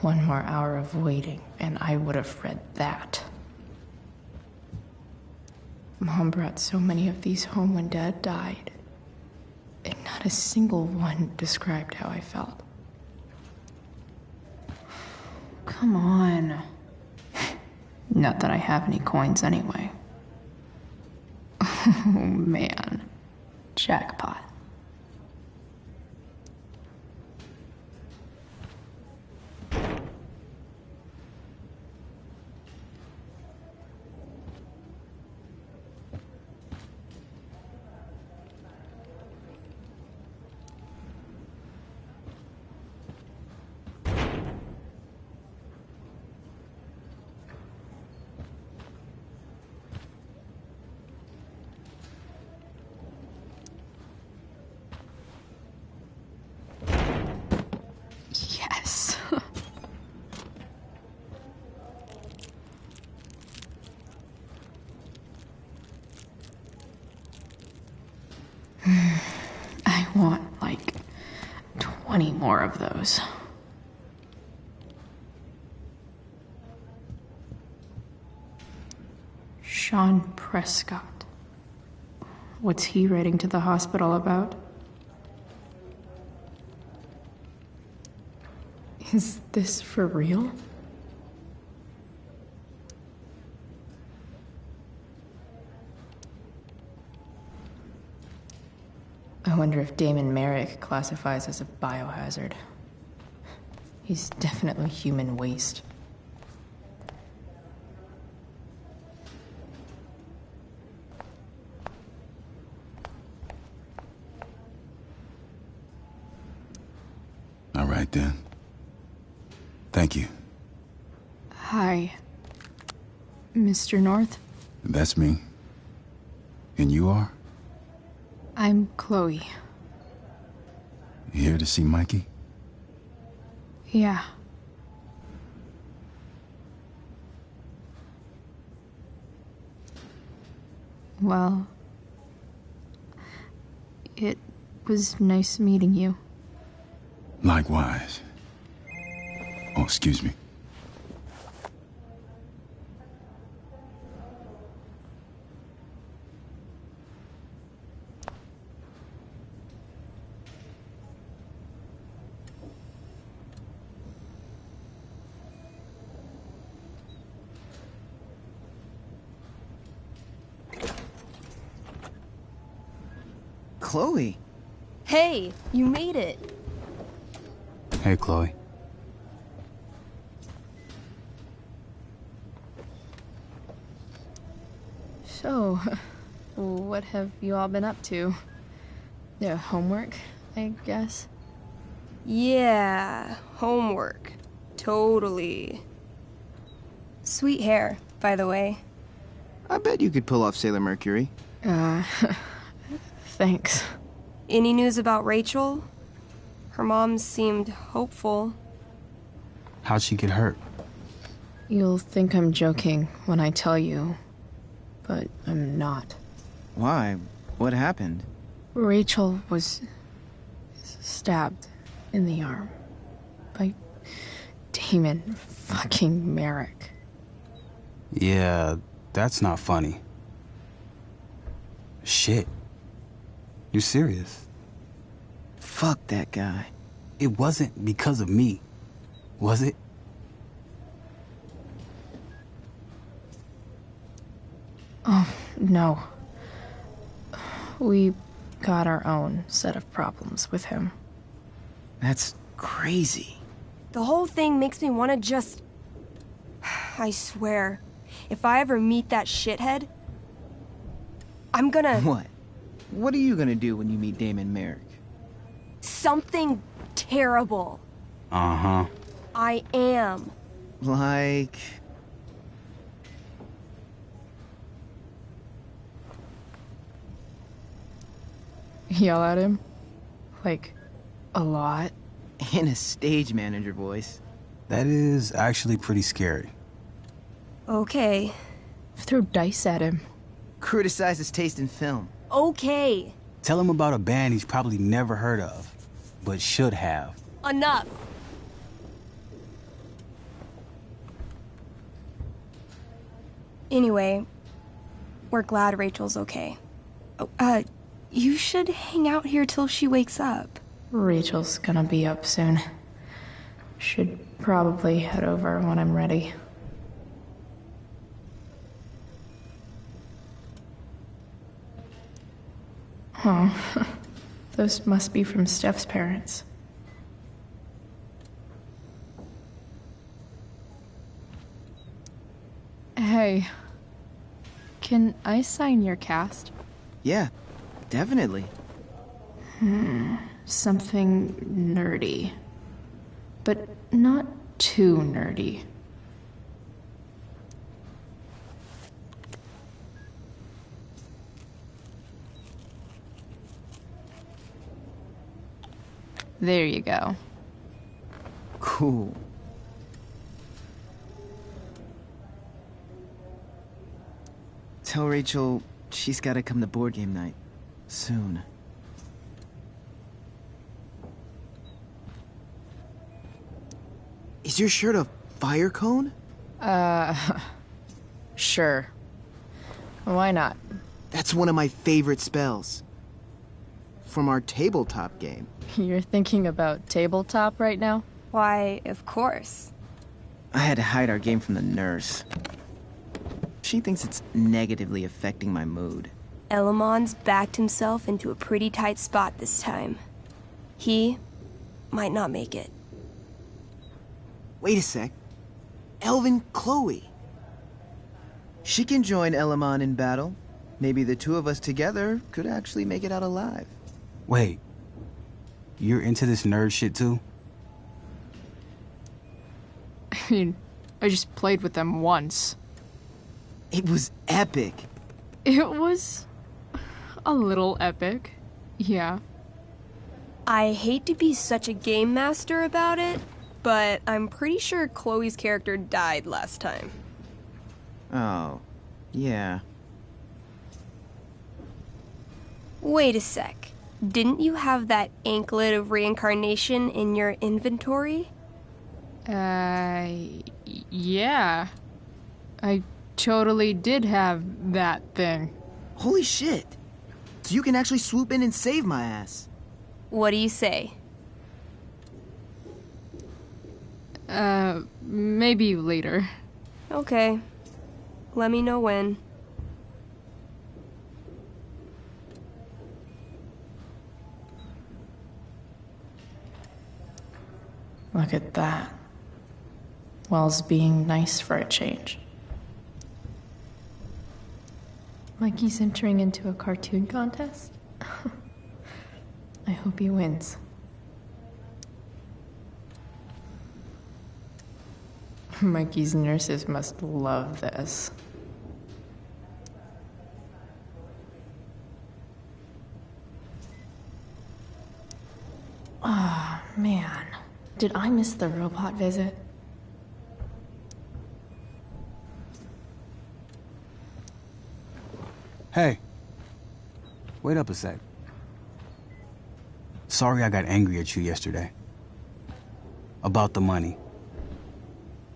One more hour of waiting, and I would have read that. Mom brought so many of these home when Dad died, and not a single one described how I felt. Come on. Not that I have any coins anyway. Oh man. Jackpot. Yes. I want like 20 more of those. Sean Prescott. What's he writing to the hospital about? Is this for real? I wonder if Damon Merrick classifies as a biohazard. He's definitely human waste. All right, then. Thank you. Hi, Mr. North. That's me. And you are? I'm Chloe. You here to see Mikey? Yeah. Well, it was nice meeting you. Likewise. Oh, excuse me. Chloe. Hey, you made it. Hey, Chloe. So, what have you all been up to? Yeah, homework, I guess? Yeah, homework. Totally. Sweet hair. by the way. I bet you could pull off Sailor Mercury. Thanks. Any news about Rachel? Her mom seemed hopeful. How'd she get hurt? You'll think I'm joking when I tell you, but I'm not. Why? What happened? Rachel was stabbed in the arm by Damon fucking Merrick. Yeah, that's not funny. Shit. You serious? Fuck that guy. It wasn't because of me, was it? Oh, no. We got our own set of problems with him. That's crazy. The whole thing makes me want to just... I swear, if I ever meet that shithead, I'm gonna... What? What are you gonna do when you meet Damon Merrick? Something terrible. Uh-huh. I am. Like... Yell at him? Like, a lot? In a stage manager voice. That is actually pretty scary. Okay. Throw dice at him. Criticize his taste in film. Okay. Tell him about a band he's probably never heard of, but should have. Enough. Anyway, we're glad Rachel's okay. Oh, you should hang out here till she wakes up. Rachel's gonna be up soon. Should probably head over when I'm ready. Oh, those must be from Steph's parents. Hey, can I sign your cast? Yeah, definitely. Something nerdy. But not too nerdy. There you go. Cool. Tell Rachel she's gotta come to board game night. Soon. Is your shirt a fire cone? Sure. Why not? That's one of my favorite spells. From our tabletop game. You're thinking about tabletop right now? Why, of course. I had to hide our game from the nurse. She thinks it's negatively affecting my mood. Elamon's backed himself into a pretty tight spot this time. He might not make it. Wait a sec. Elvin Chloe. She can join Elamon in battle. Maybe the two of us together could actually make it out alive. Wait. You're into this nerd shit too? I mean, I just played with them once. It was epic. It was a little epic, yeah. I hate to be such a game master about it, but I'm pretty sure Chloe's character died last time. Oh, yeah. Wait a sec. Didn't you have that anklet of reincarnation in your inventory? Yeah. I totally did have that thing. Holy shit. So you can actually swoop in and save my ass. What do you say? Maybe later. Okay. Let me know when. Look at that. Wells being nice for a change. Like he's entering into a cartoon contest? I hope he wins. Mikey's nurses must love this. Ah, man. Did I miss the robot visit? Hey. Wait up a sec. Sorry I got angry at you yesterday. About the money.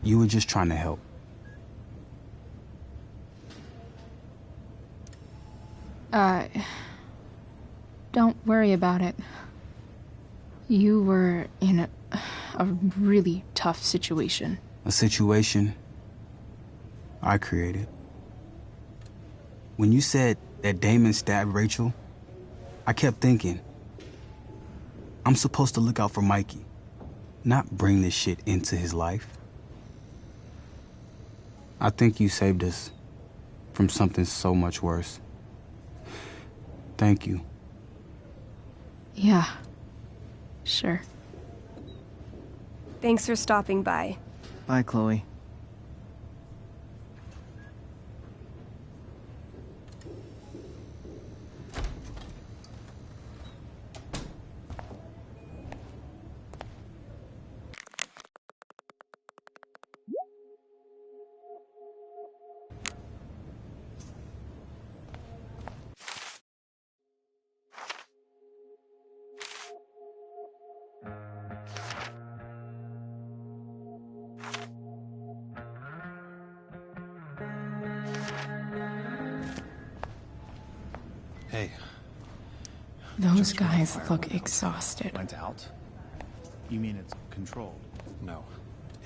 You were just trying to help. Don't worry about it. You were in a really tough situation. A situation I created. When you said that Damon stabbed Rachel, I kept thinking, I'm supposed to look out for Mikey, not bring this shit into his life. I think you saved us from something so much worse. Thank you. Yeah. Sure. Thanks for stopping by. Bye, Chloe. Hey. Those guys look exhausted. Went out? You mean it's controlled? No,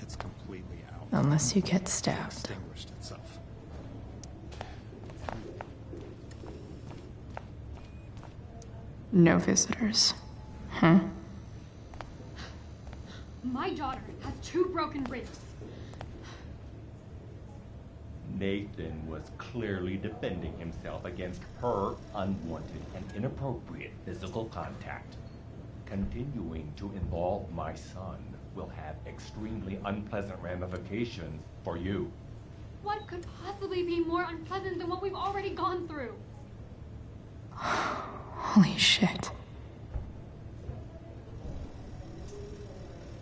it's completely out. Unless you get stabbed. Extinguished itself. No visitors. Huh? My daughter has 2 broken ribs. Nathan was clearly defending himself against her unwanted and inappropriate physical contact. Continuing to involve my son will have extremely unpleasant ramifications for you. What could possibly be more unpleasant than what we've already gone through? Holy shit.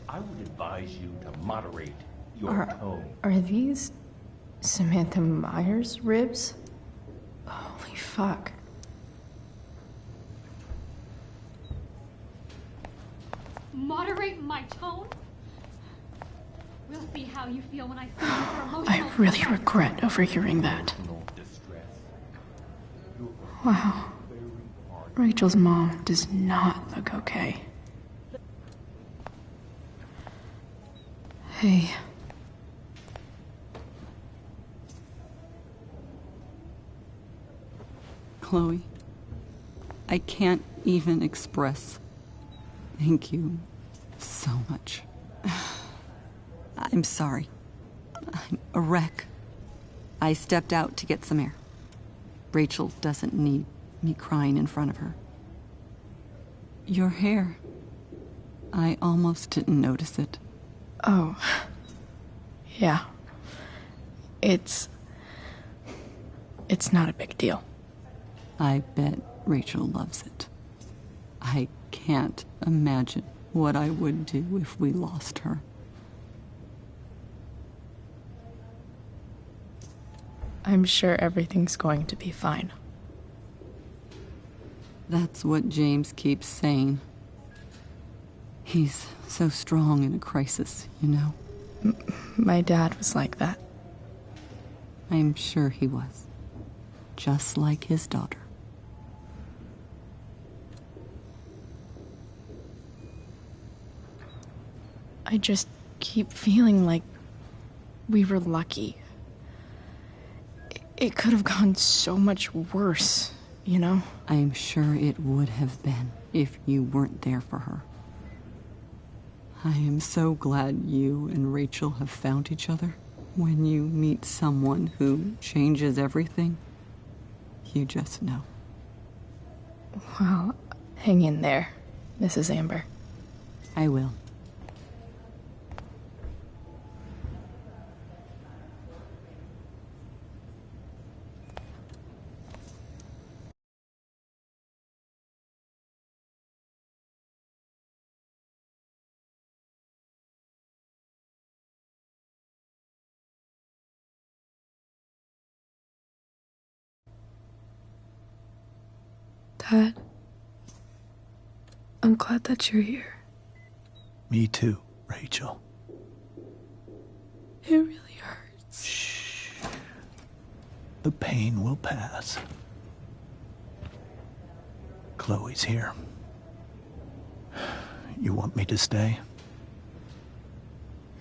I would advise you to moderate your tone. Are these Samantha Myers' ribs? Holy fuck. Moderate my tone? We'll see how you feel when I see you for emotional I really regret overhearing that. Wow. Rachel's mom does not look okay. Hey. Chloe, I can't even express thank you so much. I'm sorry. I'm a wreck. I stepped out to get some air. Rachel doesn't need me crying in front of her. Your hair. I almost didn't notice it. Oh. Yeah. It's not a big deal. I bet Rachel loves it. I can't imagine what I would do if we lost her. I'm sure everything's going to be fine. That's what James keeps saying. He's so strong in a crisis, you know? My dad was like that. I'm sure he was. Just like his daughter. I just keep feeling like we were lucky. It could have gone so much worse, you know? I'm sure it would have been if you weren't there for her. I am so glad you and Rachel have found each other. When you meet someone who changes everything, you just know. Well, hang in there, Mrs. Amber. I will. Dad, I'm glad that you're here. Me too, Rachel. It really hurts. Shh. The pain will pass. Chloe's here. You want me to stay?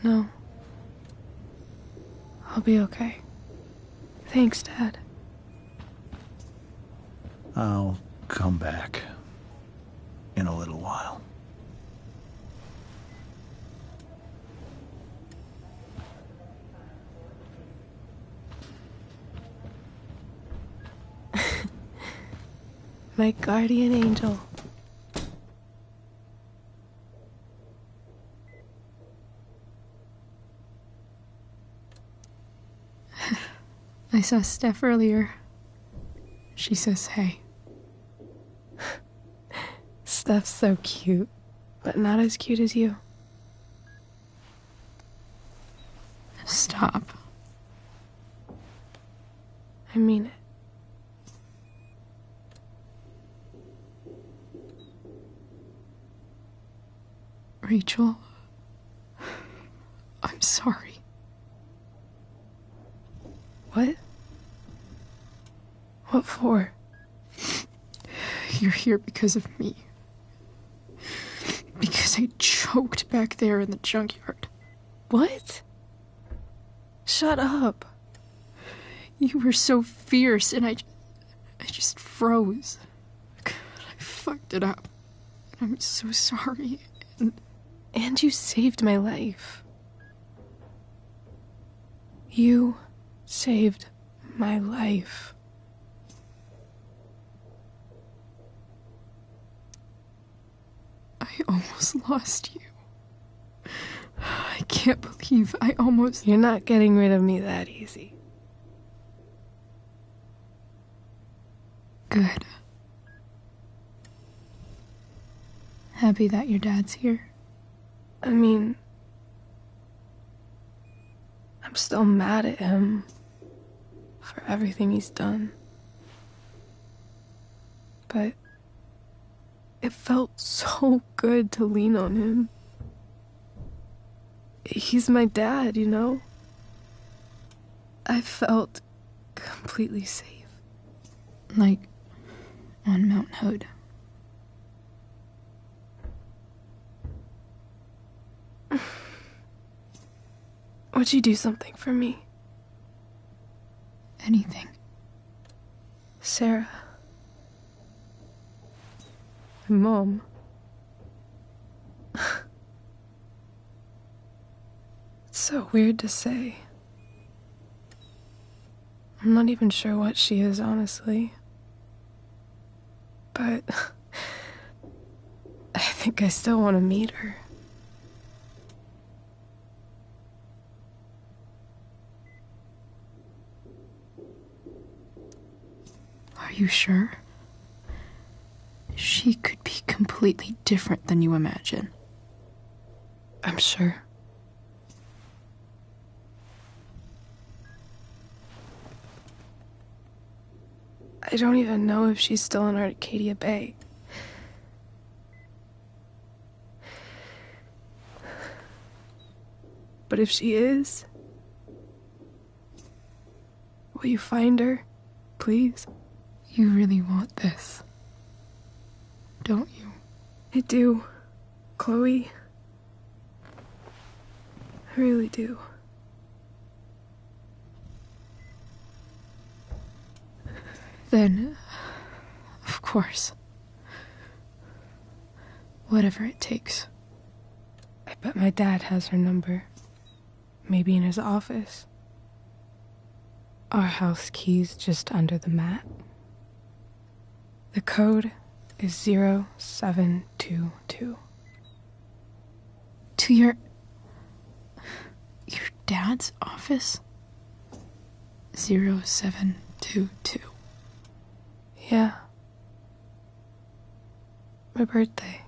No. I'll be okay. Thanks, Dad. I'll come back in a little while. My guardian angel. I saw Steph earlier. She says hey. Steph's so cute, but not as cute as you. Stop. I mean it. Rachel, I'm sorry. What? What for? You're here because of me. Because I choked back there in the junkyard. What? Shut up. You were so fierce and I just froze. I fucked it up. I'm so sorry. And you saved my life. You saved my life. I almost lost you. I can't believe I almost... You're not getting rid of me that easy. Good. Happy that your dad's here? I mean, I'm still mad at him for everything he's done. But it felt so good to lean on him. He's my dad, you know? I felt completely safe. Like on Mount Hood. Would you do something for me? Anything. Sarah. My mom. It's so weird to say. I'm not even sure what she is, honestly. But I think I still want to meet her. Are you sure? She could be completely different than you imagine. I'm sure. I don't even know if she's still in Arcadia Bay. But if she is, will you find her, please? You really want this, don't you? I do, Chloe. I really do. Then, of course. Whatever it takes. I bet my dad has her number. Maybe in his office. Our house key's just under the mat. The code is 0722. To your dad's office? 0722. Yeah. My birthday.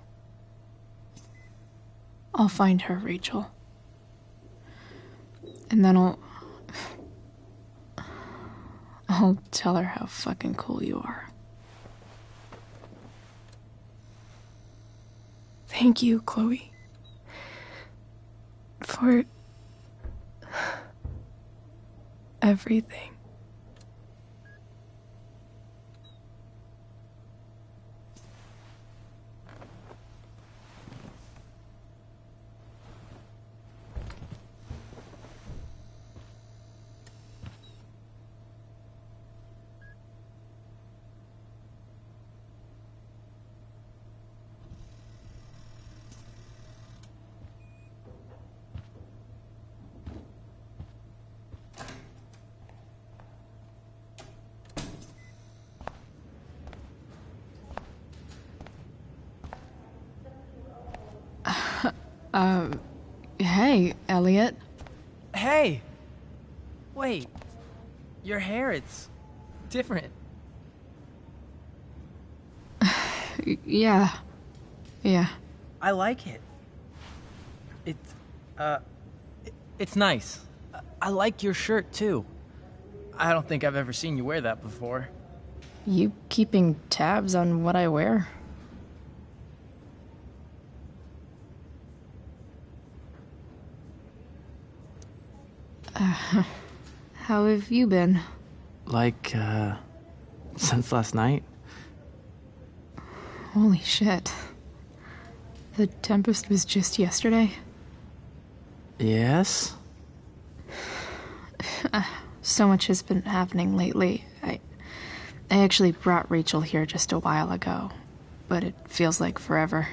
I'll find her, Rachel. And then I'll tell her how fucking cool you are. Thank you, Chloe. For everything. Hey, Elliot. Hey! Wait. Your hair, it's different. Yeah. I like it. It's nice. I like your shirt, too. I don't think I've ever seen you wear that before. You keeping tabs on what I wear? How have you been? Like, since last night? Holy shit. The Tempest was just yesterday? Yes? So much has been happening lately. I actually brought Rachel here just a while ago, but it feels like forever.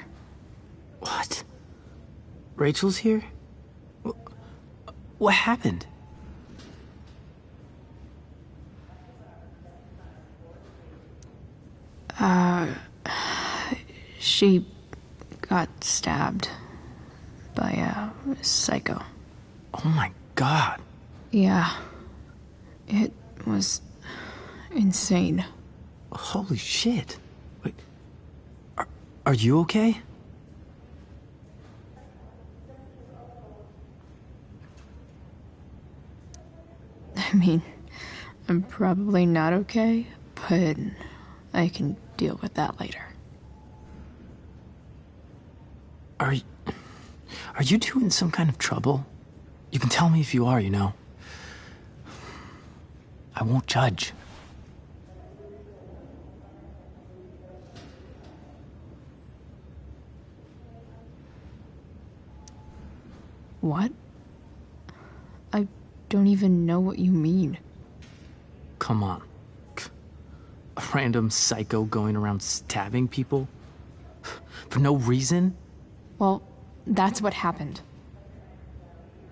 What? Rachel's here? What happened? She got stabbed by a psycho. Oh my god. Yeah. It was insane. Holy shit. Wait. Are you okay? I mean, I'm probably not okay, but I can deal with that later. Are you two in some kind of trouble? You can tell me if you are, you know. I won't judge. What? I don't even know what you mean. Come on. A random psycho going around stabbing people? For no reason? Well, that's what happened.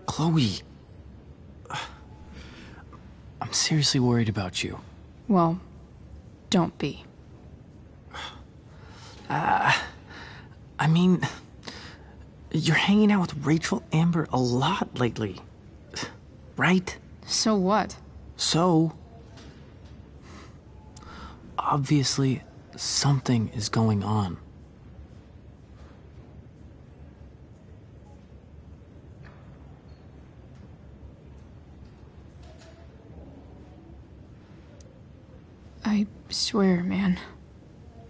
Chloe. I'm seriously worried about you. Well, don't be. I mean, you're hanging out with Rachel Amber a lot lately. Right? So what? So, obviously, something is going on. I swear, man.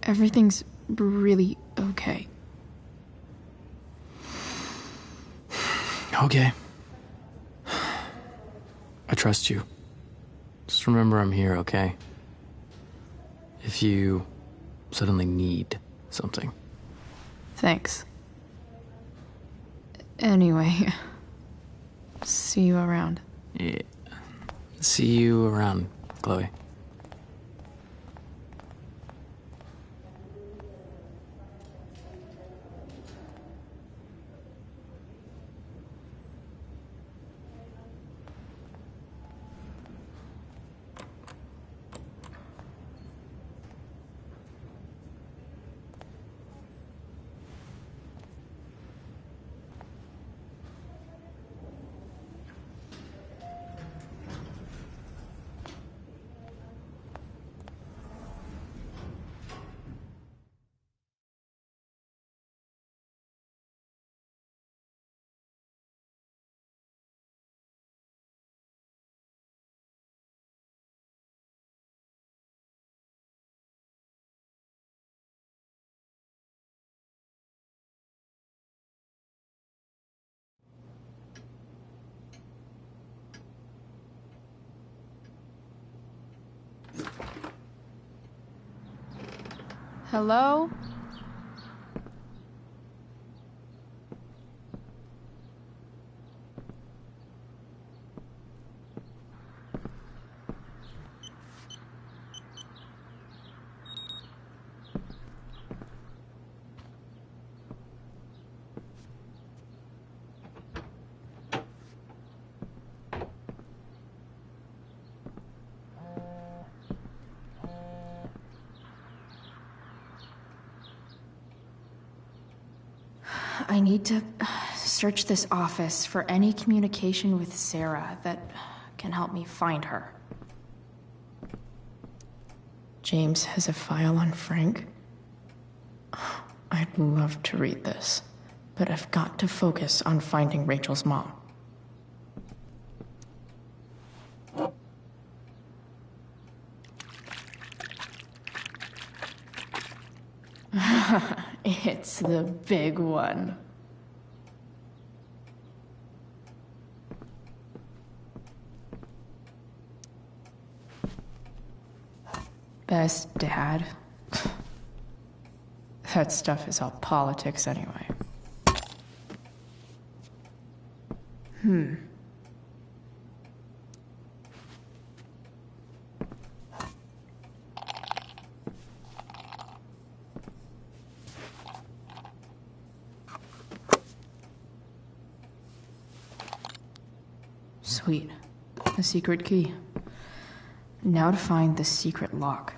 Everything's really okay. Okay. I trust you. Just remember I'm here, okay? If you suddenly need something. Thanks. Anyway, see you around. Yeah. See you around, Chloe. Hello? I need to search this office for any communication with Sarah that can help me find her. James has a file on Frank. I'd love to read this, but I've got to focus on finding Rachel's mom. It's the big one. Best dad. That stuff is all politics anyway. Sweet. A secret key. Now to find the secret lock.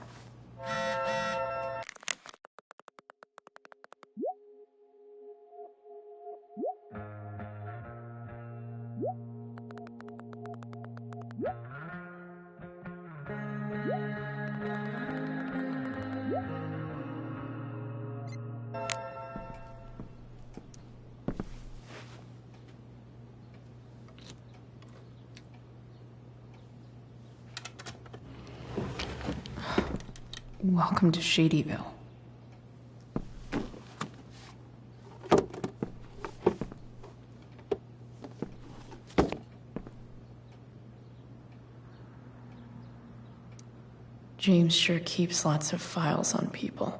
Welcome to Shadyville. James sure keeps lots of files on people.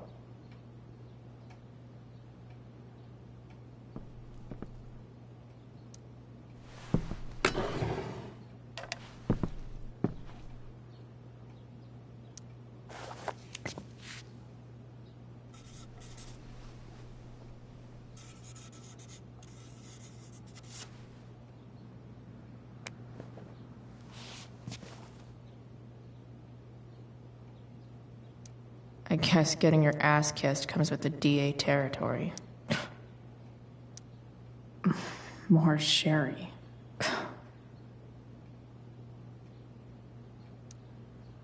I guess getting your ass kissed comes with the DA territory. More Sherry.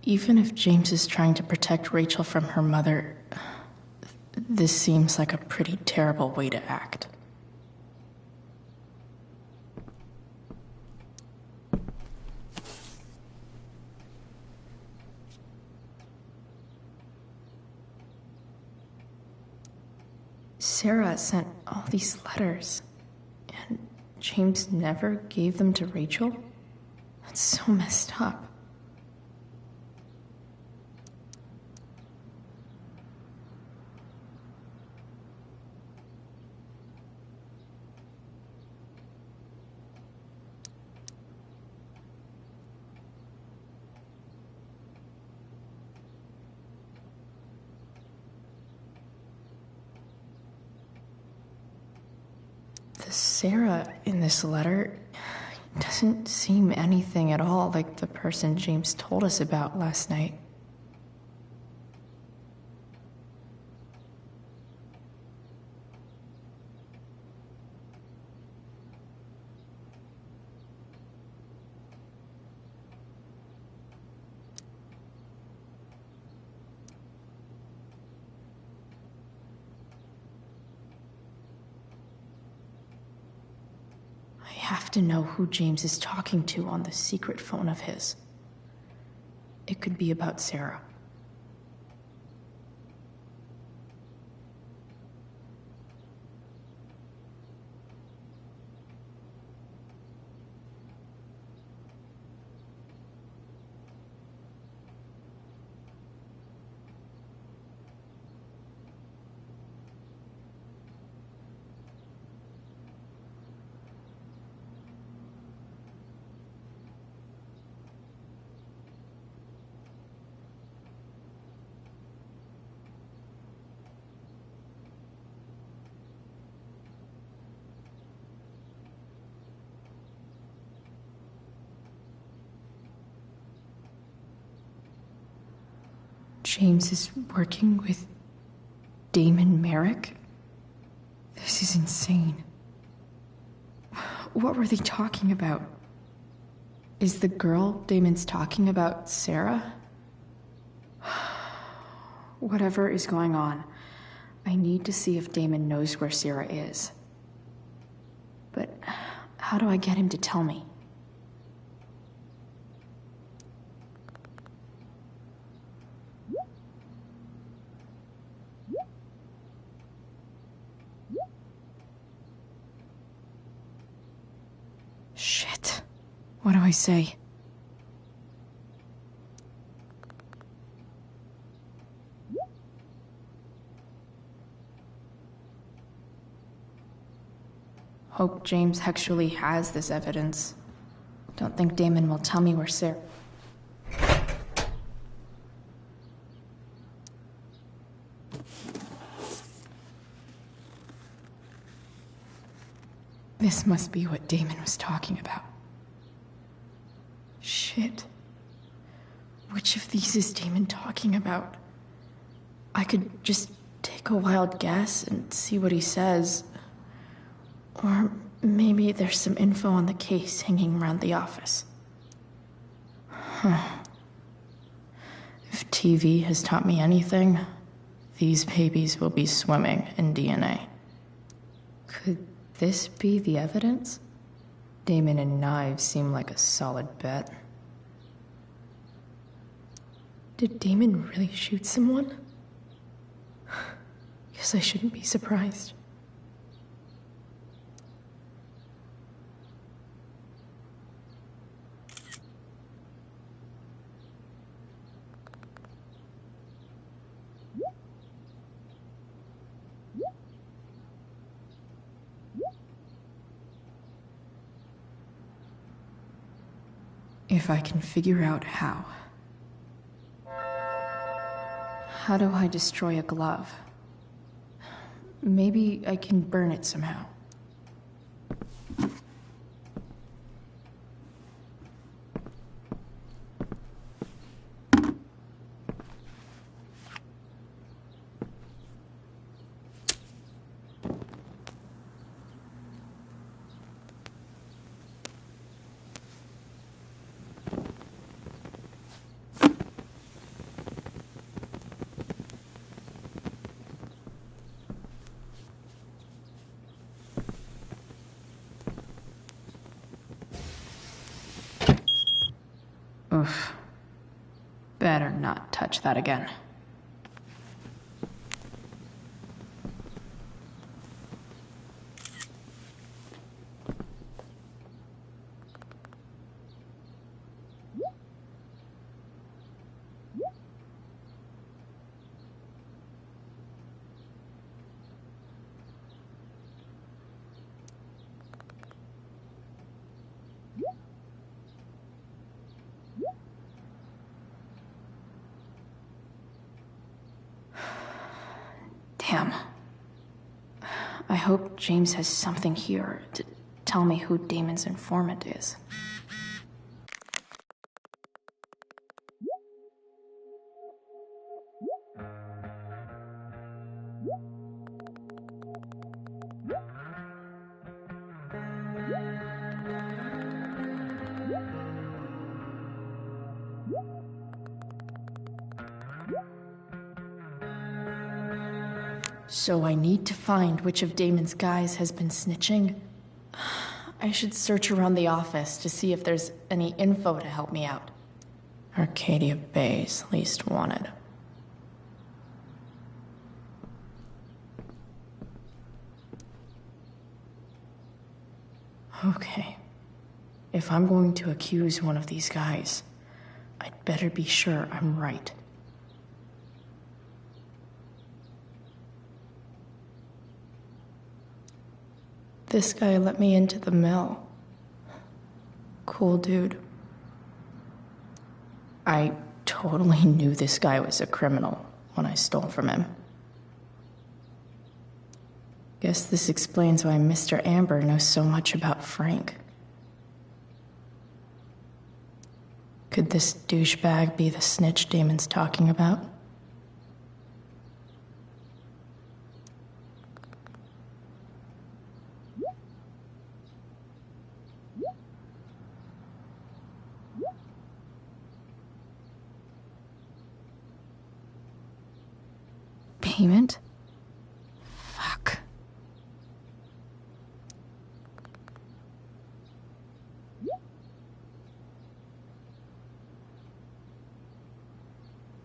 Even if James is trying to protect Rachel from her mother, this seems like a pretty terrible way to act. Sarah sent all these letters, and James never gave them to Rachel? That's so messed up. The Sarah in this letter doesn't seem anything at all like the person James told us about last night. I have to know who James is talking to on the secret phone of his. It could be about Sarah. James is working with Damon Merrick? This is insane. What were they talking about? Is the girl Damon's talking about Sarah? Whatever is going on, I need to see if Damon knows where Sarah is. But how do I get him to tell me? Shit. What do I say? Hope James actually has this evidence. Don't think Damon will tell me where Sarah... This must be what Damon was talking about. Shit. Which of these is Damon talking about? I could just take a wild guess and see what he says. Or maybe there's some info on the case hanging around the office. Huh. If TV has taught me anything, these babies will be swimming in DNA. Could this be the evidence? Damon and knives seem like a solid bet. Did Damon really shoot someone? Guess I shouldn't be surprised. If I can figure out how. How do I destroy a glove? Maybe I can burn it somehow. Oof. Better not touch that again. Damn. I hope James has something here to tell me who Damon's informant is. So I need to find which of Damon's guys has been snitching. I should search around the office to see if there's any info to help me out. Arcadia Bay's least wanted. Okay. If I'm going to accuse one of these guys, I'd better be sure I'm right. This guy let me into the mill. Cool dude. I totally knew this guy was a criminal when I stole from him. Guess this explains why Mr. Amber knows so much about Frank. Could this douchebag be the snitch Damon's talking about? payment? Fuck.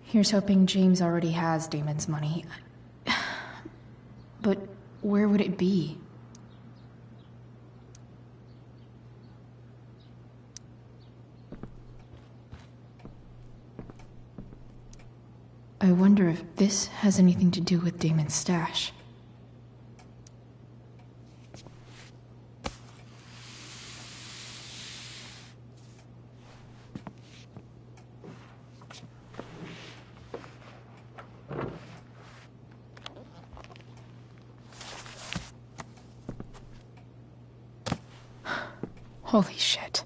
Here's hoping James already has Damon's money. But where would it be? I wonder if this has anything to do with Damon's stash. Holy shit.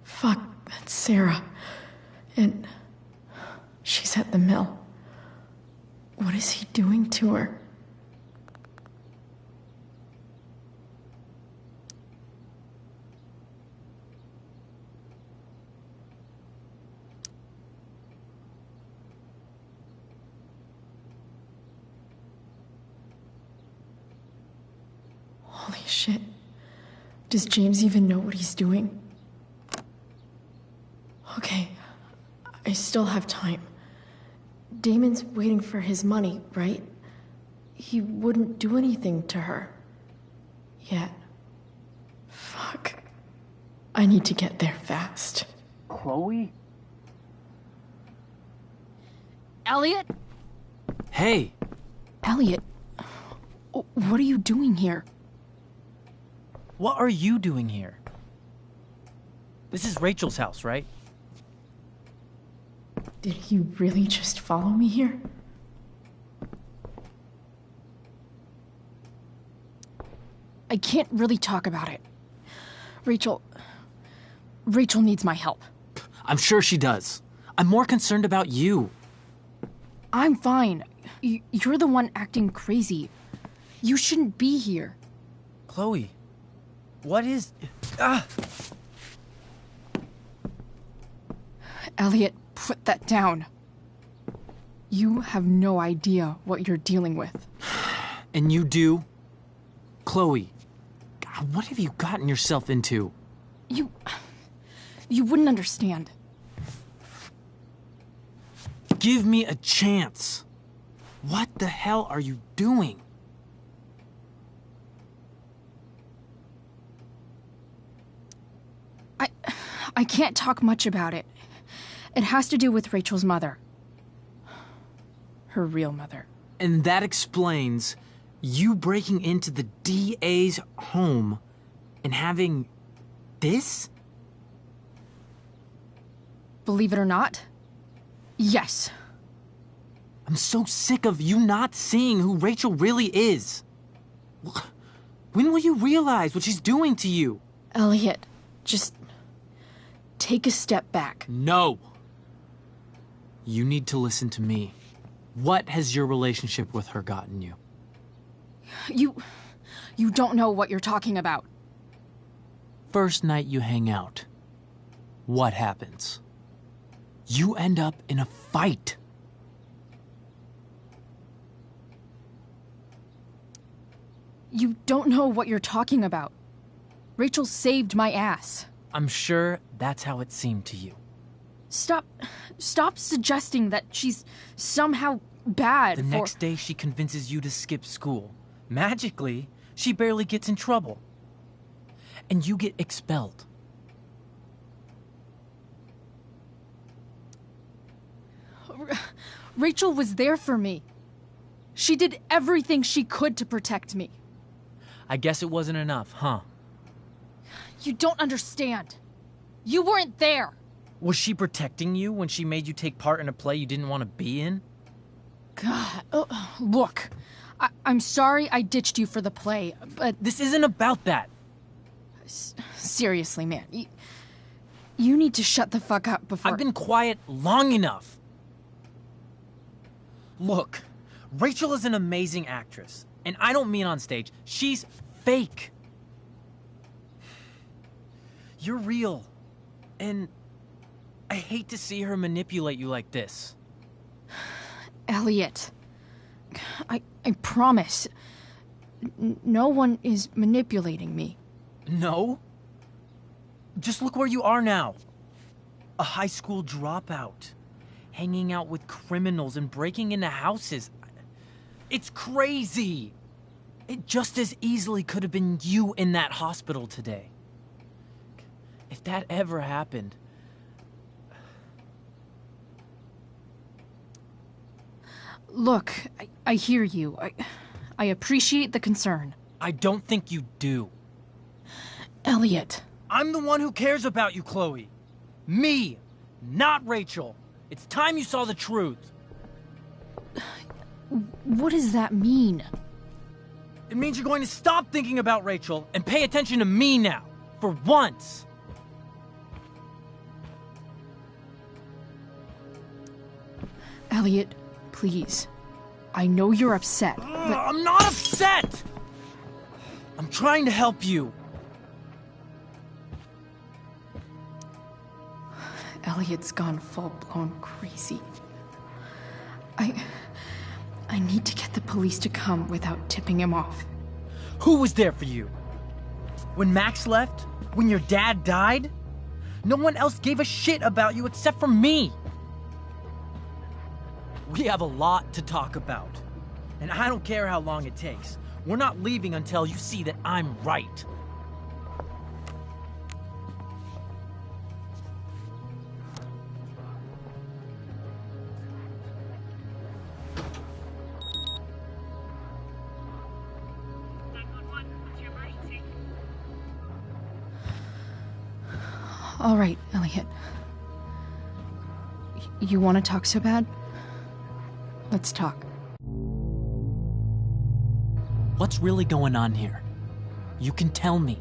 Fuck, that's Sarah. And she's at the mill. What is he doing to her? Holy shit. Does James even know what he's doing? Okay, I still have time. Damon's waiting for his money, right? He wouldn't do anything to her. Yet. Fuck. I need to get there fast. Chloe? Elliot? Hey! Elliot, what are you doing here? What are you doing here? This is Rachel's house, right? Did he really just follow me here? I can't really talk about it. Rachel needs my help. I'm sure she does. I'm more concerned about you. I'm fine. You're the one acting crazy. You shouldn't be here. Chloe, what is... Ah! Elliot, put that down. You have no idea what you're dealing with. And you do? Chloe, God, what have you gotten yourself into? You wouldn't understand. Give me a chance. What the hell are you doing? I can't talk much about it. It has to do with Rachel's mother. Her real mother. And that explains you breaking into the DA's home and having this? Believe it or not, yes. I'm so sick of you not seeing who Rachel really is. When will you realize what she's doing to you? Elliot, just take a step back. No. You need to listen to me. What has your relationship with her gotten you? You don't know what you're talking about. First night you hang out, what happens? You end up in a fight. You don't know what you're talking about. Rachel saved my ass. I'm sure that's how it seemed to you. Stop suggesting that she's somehow bad. The next day she convinces you to skip school. Magically, she barely gets in trouble. And you get expelled. Rachel was there for me. She did everything she could to protect me. I guess it wasn't enough, huh? You don't understand. You weren't there. Was she protecting you when she made you take part in a play you didn't want to be in? God, look. I'm sorry I ditched you for the play, but... This isn't about that. Seriously, man. You need to shut the fuck up before... I've been quiet long enough. Look, Rachel is an amazing actress. And I don't mean on stage. She's fake. You're real. And I hate to see her manipulate you like this. Elliot, I promise. No one is manipulating me. No? Just look where you are now. A high school dropout. Hanging out with criminals and breaking into houses. It's crazy. It just as easily could have been you in that hospital today. If that ever happened... Look, I hear you. I appreciate the concern. I don't think you do. Elliot. I'm the one who cares about you, Chloe. Me, not Rachel. It's time you saw the truth. What does that mean? It means you're going to stop thinking about Rachel and pay attention to me now. For once. Elliot, please. I know you're upset, but... I'm not upset! I'm trying to help you. Elliot's gone full-blown crazy. I need to get the police to come without tipping him off. Who was there for you? When Max left? When your dad died? No one else gave a shit about you except for me. We have a lot to talk about. And I don't care how long it takes. We're not leaving until you see that I'm right. All right, Elliot. You want to talk so bad? Let's talk. What's really going on here? You can tell me.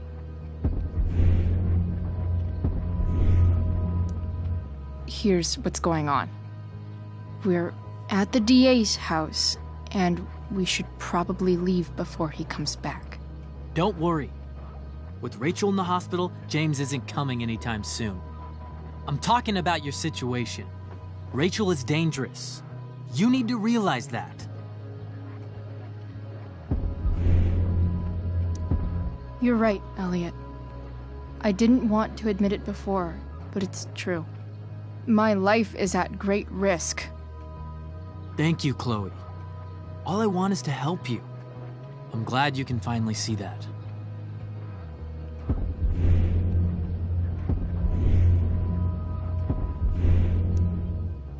Here's what's going on. We're at the DA's house, and we should probably leave before he comes back. Don't worry. With Rachel in the hospital, James isn't coming anytime soon. I'm talking about your situation. Rachel is dangerous. You need to realize that. You're right, Elliot. I didn't want to admit it before, but it's true. My life is at great risk. Thank you, Chloe. All I want is to help you. I'm glad you can finally see that.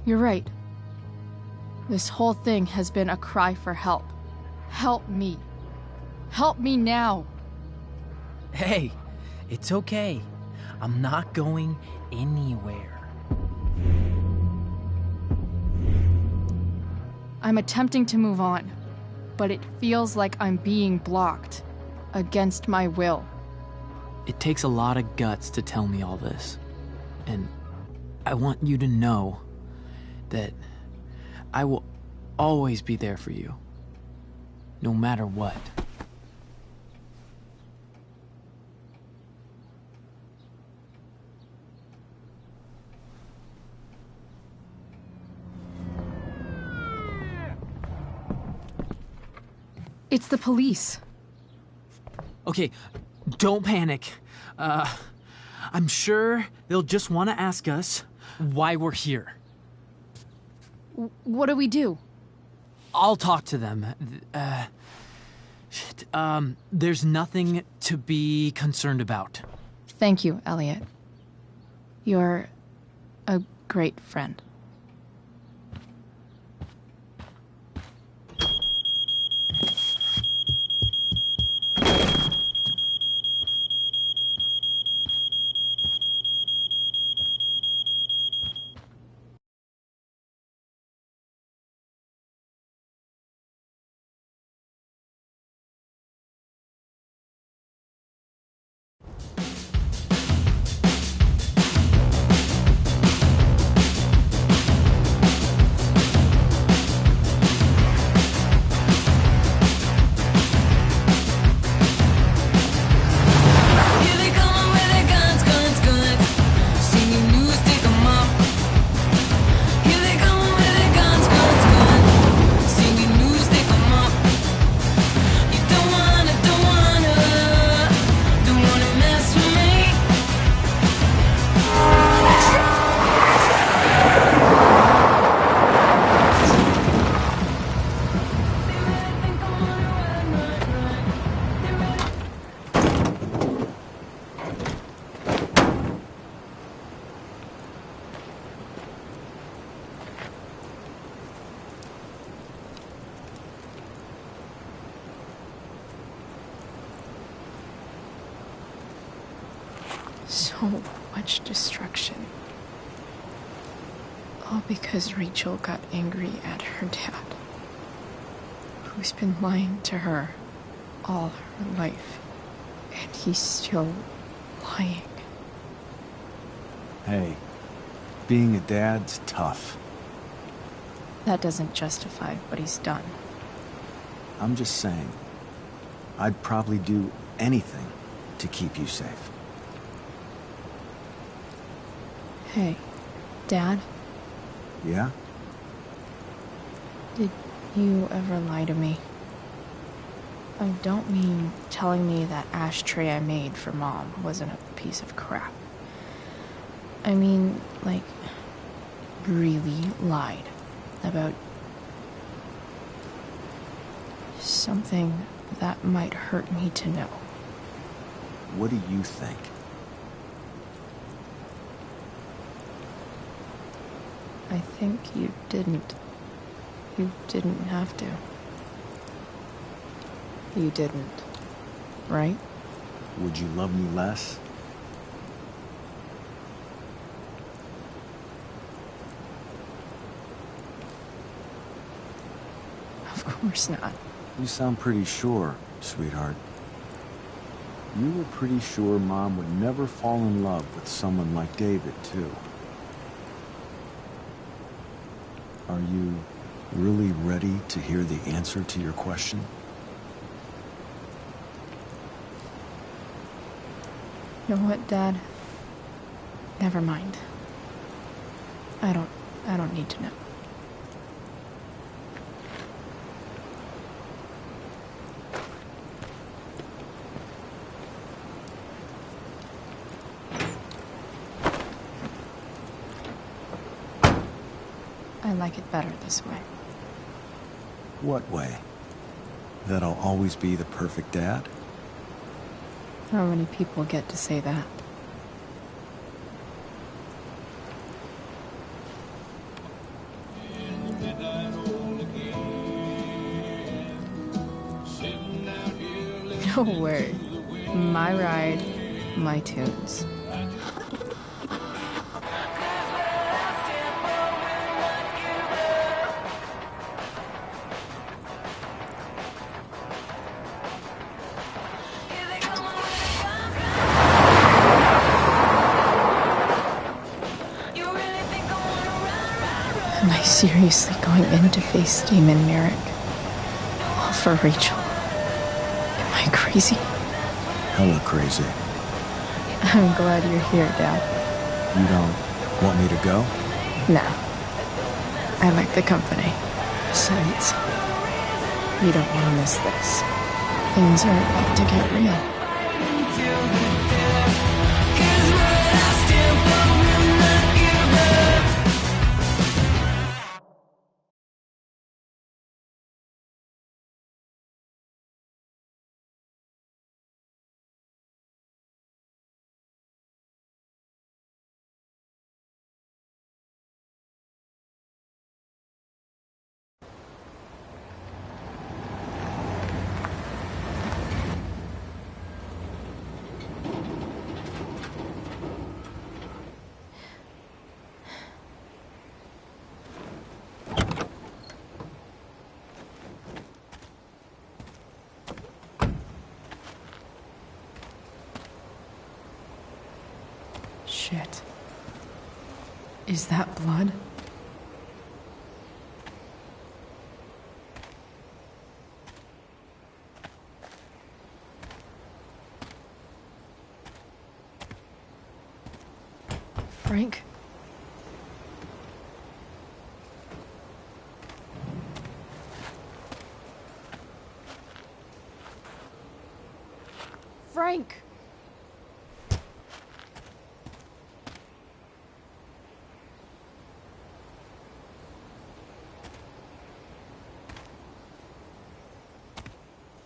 You're right. This whole thing has been a cry for help. Help me. Help me now. Hey, it's okay. I'm not going anywhere. I'm attempting to move on, but it feels like I'm being blocked. Against my will. It takes a lot of guts to tell me all this. And I want you to know that I will always be there for you. No matter what. It's the police. Okay, don't panic. I'm sure they'll just want to ask us why we're here. What do we do? I'll talk to them. There's nothing to be concerned about. Thank you, Elliot. You're a great friend. so much destruction. All because Rachel got angry at her dad, who's been lying to her all her life. And he's still lying. Hey, being a dad's tough. That doesn't justify what he's done. I'm just saying, I'd probably do anything to keep you safe. Hey, Dad, Yeah? did you ever lie to me? I don't mean telling me that ashtray I made for Mom wasn't a piece of crap. I mean, like, really lied about something that might hurt me to know. What do you think? I think you didn't. You didn't have to. You didn't, right? Would you love me less? Of course not. You sound pretty sure, sweetheart. You were pretty sure Mom would never fall in love with someone like David, too. Are you really ready to hear the answer to your question? You know what, Dad? Never mind. I don't need to know. I like it better this way. What way? That I'll always be the perfect dad? How many people get to say that? No word. My ride, my tunes. Am I seriously going in to face Damon Merrick? All for Rachel? Am I crazy? Hella crazy. I'm glad you're here, Dad. You don't want me to go? No. I like the company. Besides, you don't want to miss this. Things are about to get real. Shit. Is that blood? Frank? Frank!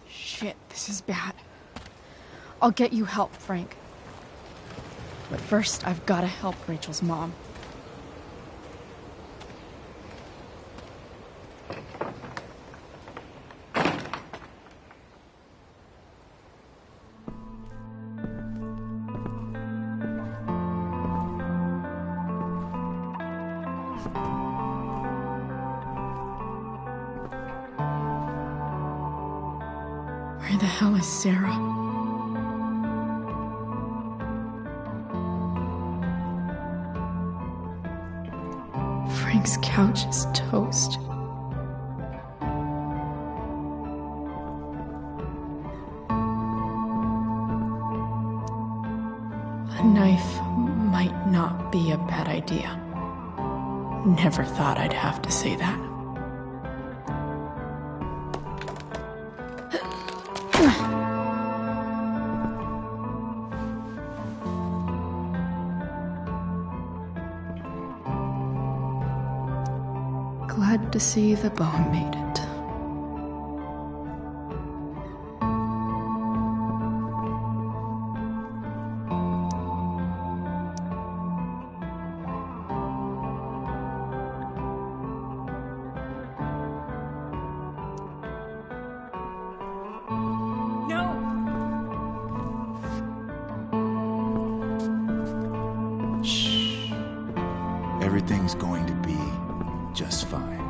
Shit, this is bad. I'll get you help, Frank. But first, I've got to help Rachel's mom. Where the hell is Sarah? Frank's couch is toast. A knife might not be a bad idea. Never thought I'd have to say that. Glad to see the bone made it. Everything's going to be just fine.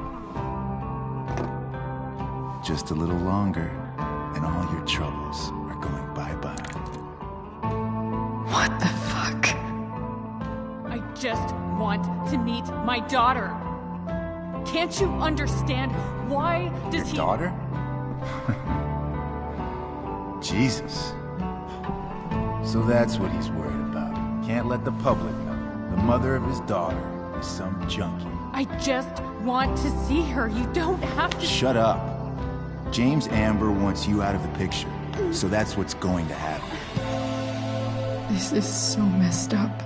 Just a little longer, and all your troubles are going bye-bye. What the fuck? I just want to meet my daughter. Can't you understand? Why does Your daughter? Jesus. So that's what he's worried about. Can't let the public know. The mother of his daughter is some junkie. I just want to see her. You don't have to. Shut up. James Amber wants you out of the picture, so that's what's going to happen. This is so messed up.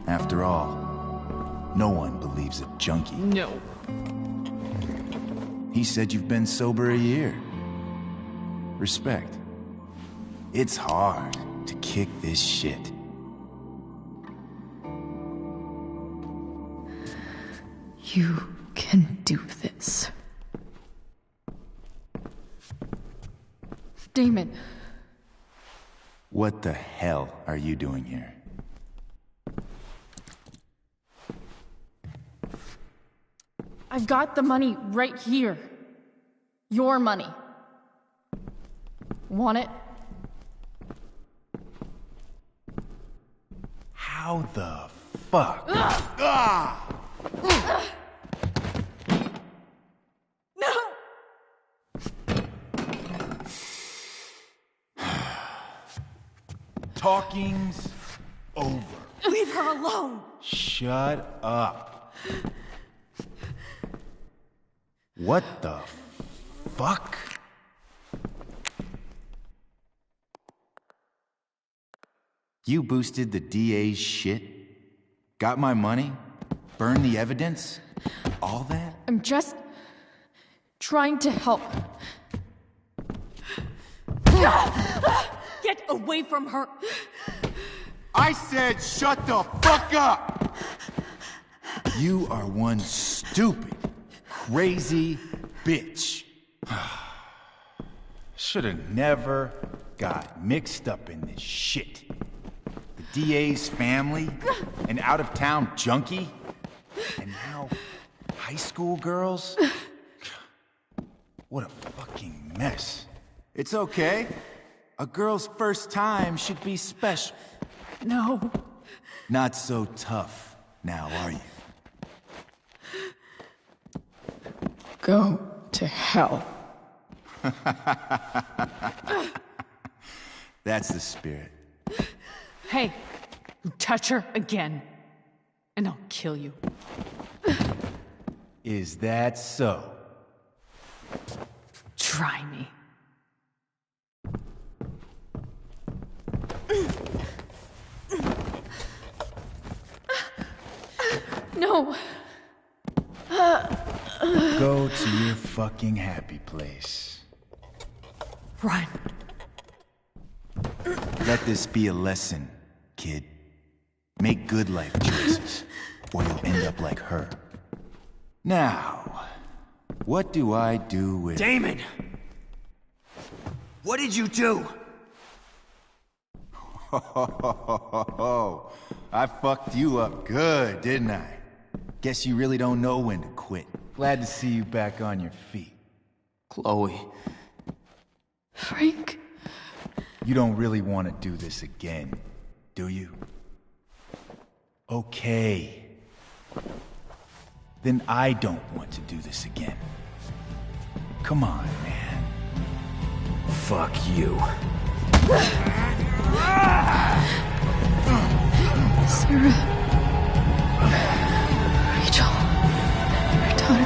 After all, no one believes a junkie. No. He said you've been sober a year. Respect. It's hard to kick this shit. You can do this. Damon. What the hell are you doing here? I've got the money right here. Your money. Want it? How the fuck? Ah! No! Talking's over. Leave her alone! Shut up. What the fuck? You boosted the DA's shit? Got my money? Burned the evidence? All that? I'm just trying to help. Get away from her! I said shut the fuck up! You are one stupid, crazy bitch. Should've never got mixed up in this shit. The DA's family, an out-of-town junkie, and now high school girls? What a fucking mess. It's okay. A girl's first time should be special. No. Not so tough now, are you? Go to hell. That's the spirit. Hey, you touch her again, and I'll kill you. Is that so? Try me. No. Go to your fucking happy place. Run. Let this be a lesson, kid. Make good life choices, or you'll end up like her. Now, what do I do with... Damon! What did you do? Oh, I fucked you up good, didn't I? Guess you really don't know when to quit. Glad to see you back on your feet. Chloe. Frank? You don't really want to do this again, do you? Okay. Then I don't want to do this again. Come on, man. Fuck you. Sarah. Rachel. Her daughter.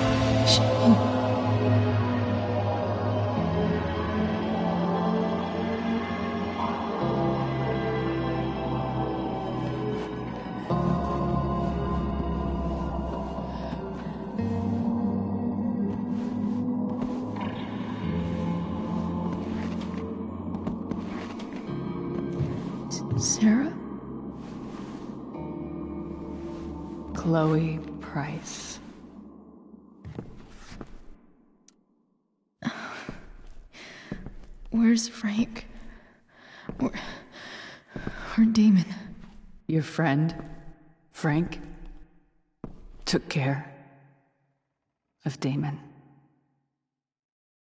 Sarah? Chloe Price. Where's Frank? Where Damon? Your friend, Frank, took care of Damon.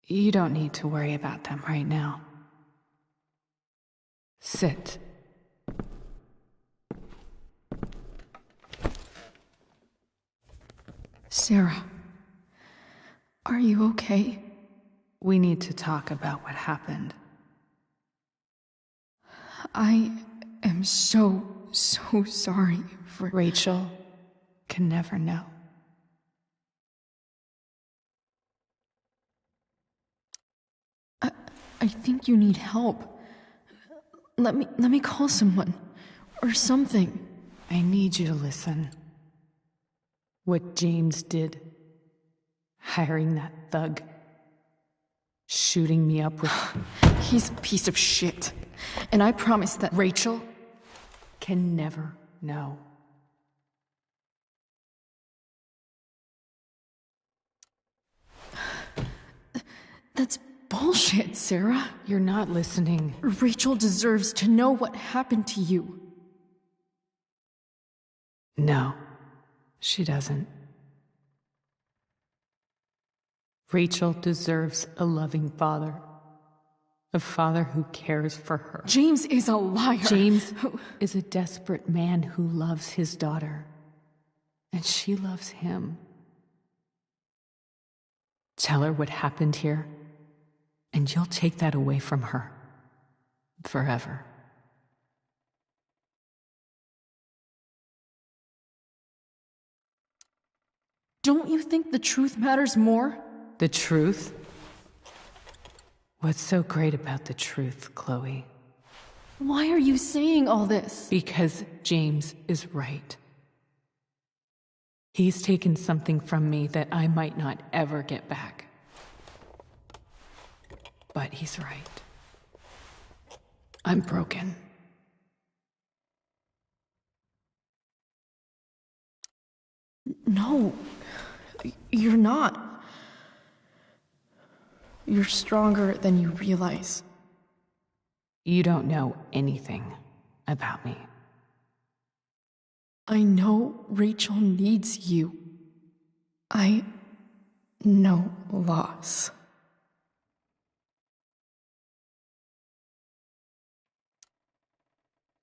You don't need to worry about them right now. Sit. Sarah, are you okay? We need to talk about what happened. I am so sorry for... Rachel can never know. I think you need help. Let me call someone. Or something. I need you to listen. What James did. Hiring that thug. Shooting me up with... He's a piece of shit. And I promise that... Rachel can never know. That's bullshit, Sarah. You're not listening. Rachel deserves to know what happened to you. No, she doesn't. Rachel deserves a loving father. A father who cares for her. James is a liar. James is a desperate man who loves his daughter. And she loves him. Tell her what happened here, and you'll take that away from her. Forever. Don't you think the truth matters more? The truth? What's so great about the truth, Chloe? Why are you saying all this? Because James is right. He's taken something from me that I might not ever get back. But he's right. I'm broken. No, you're not. You're stronger than you realize. You don't know anything about me. I know Rachel needs you. I know loss.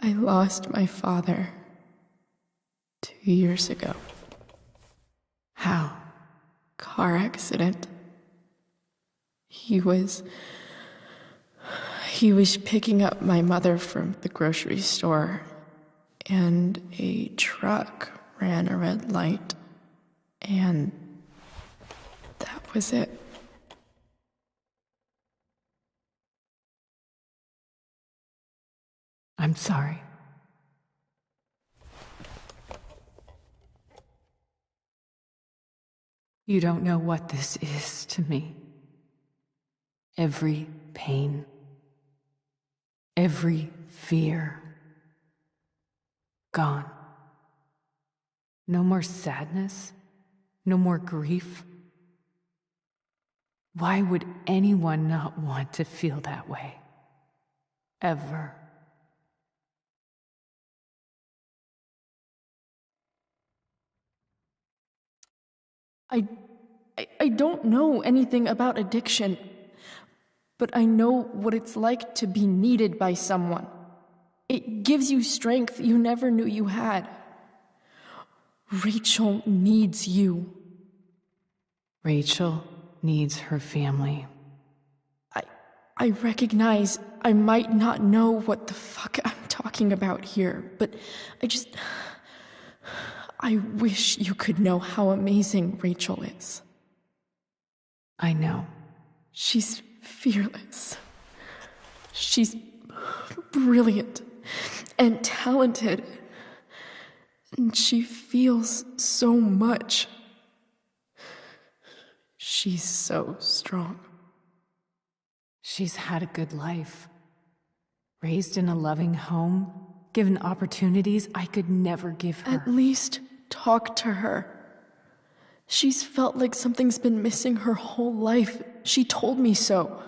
I lost my father 2 years ago. How? Car accident. He was picking up my mother from the grocery store, and a truck ran a red light, and that was it. I'm sorry. You don't know what this is to me. Every pain, every fear, gone. No more sadness, no more grief. Why would anyone not want to feel that way? Ever. I don't know anything about addiction, but I know what it's like to be needed by someone. It gives you strength you never knew you had. Rachel needs you. Rachel needs her family. I recognize I might not know what the fuck I'm talking about here, but I wish you could know how amazing Rachel is. I know. She's fearless. She's brilliant and talented. And she feels so much. She's so strong. She's had a good life. Raised in a loving home, given opportunities I could never give her. At least talk to her. She's felt like something's been missing her whole life. She told me so.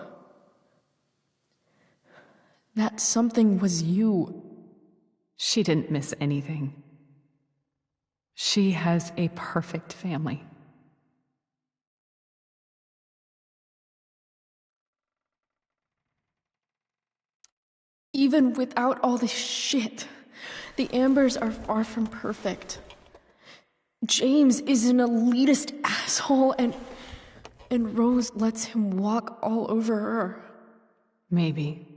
That something was you. She didn't miss anything. She has a perfect family. Even without all this shit, the Ambers are far from perfect. James is an elitist asshole, and Rose lets him walk all over her. Maybe.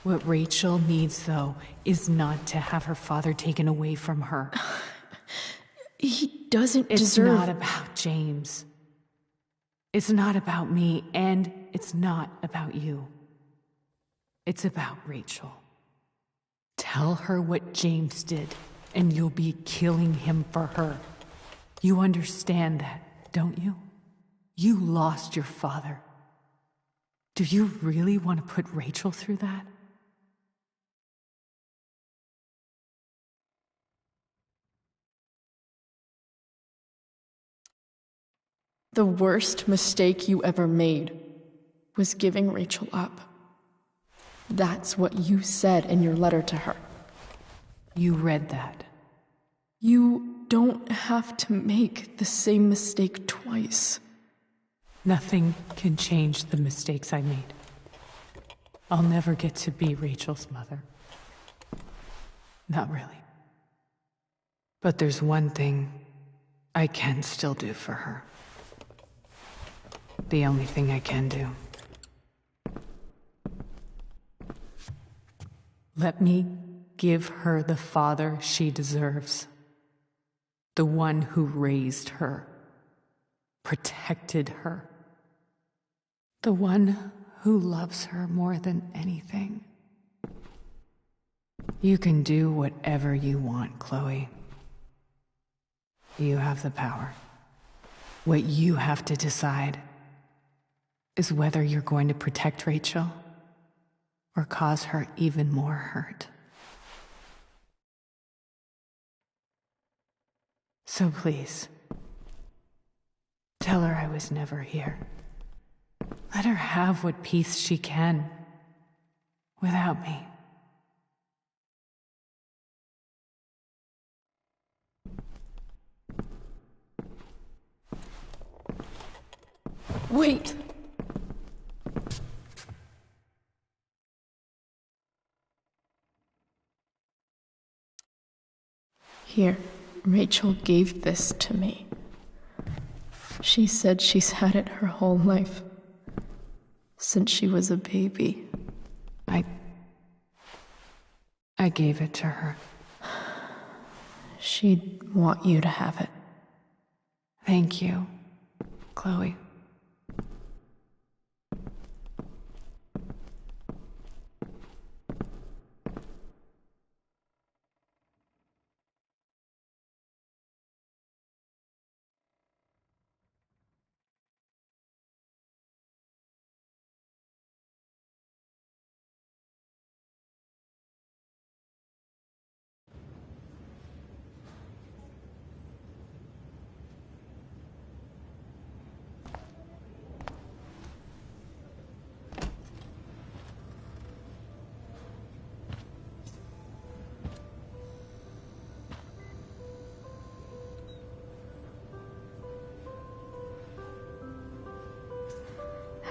What Rachel needs, though, is not to have her father taken away from her. He doesn't It's deserve... not about James. It's not about me, and it's not about you. It's about Rachel. Tell her what James did, and you'll be killing him for her. You understand that, don't you? You lost your father. Do you really want to put Rachel through that? The worst mistake you ever made was giving Rachel up. That's what you said in your letter to her. You read that. You don't have to make the same mistake twice. Nothing can change the mistakes I made. I'll never get to be Rachel's mother. Not really. But there's one thing I can still do for her. The only thing I can do. Let me give her the father she deserves. The one who raised her, protected her. The one who loves her more than anything. You can do whatever you want, Chloe. You have the power. What you have to decide is whether you're going to protect Rachel or cause her even more hurt. So please, tell her I was never here. Let her have what peace she can without me. Wait! Here, Rachel gave this to me. She said she's had it her whole life. Since she was a baby. I gave it to her. She'd want you to have it. Thank you, Chloe.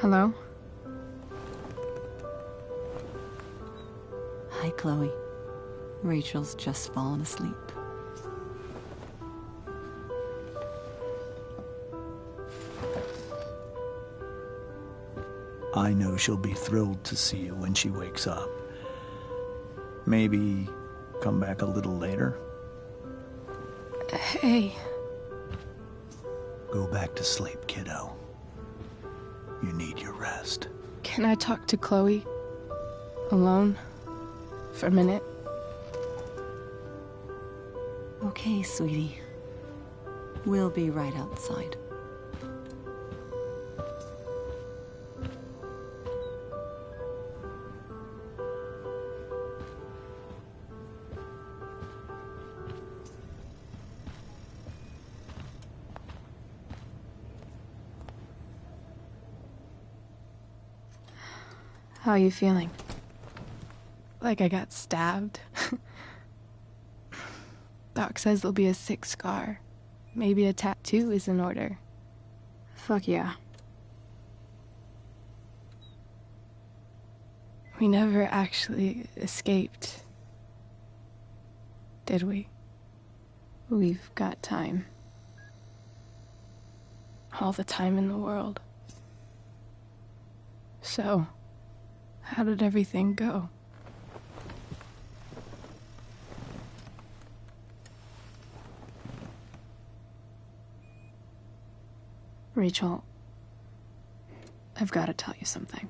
Hello? Hi, Chloe. Rachel's just fallen asleep. I know she'll be thrilled to see you when she wakes up. Maybe come back a little later. Hey. Go back to sleep, kiddo. You need your rest. Can I talk to Chloe? Alone? For a minute? Okay, sweetie. We'll be right outside. How are you feeling? Like I got stabbed? Doc says there'll be a sick scar. Maybe a tattoo is in order. Fuck yeah. We never actually escaped, did we? We've got time. All the time in the world. So, how did everything go? Rachel, I've got to tell you something.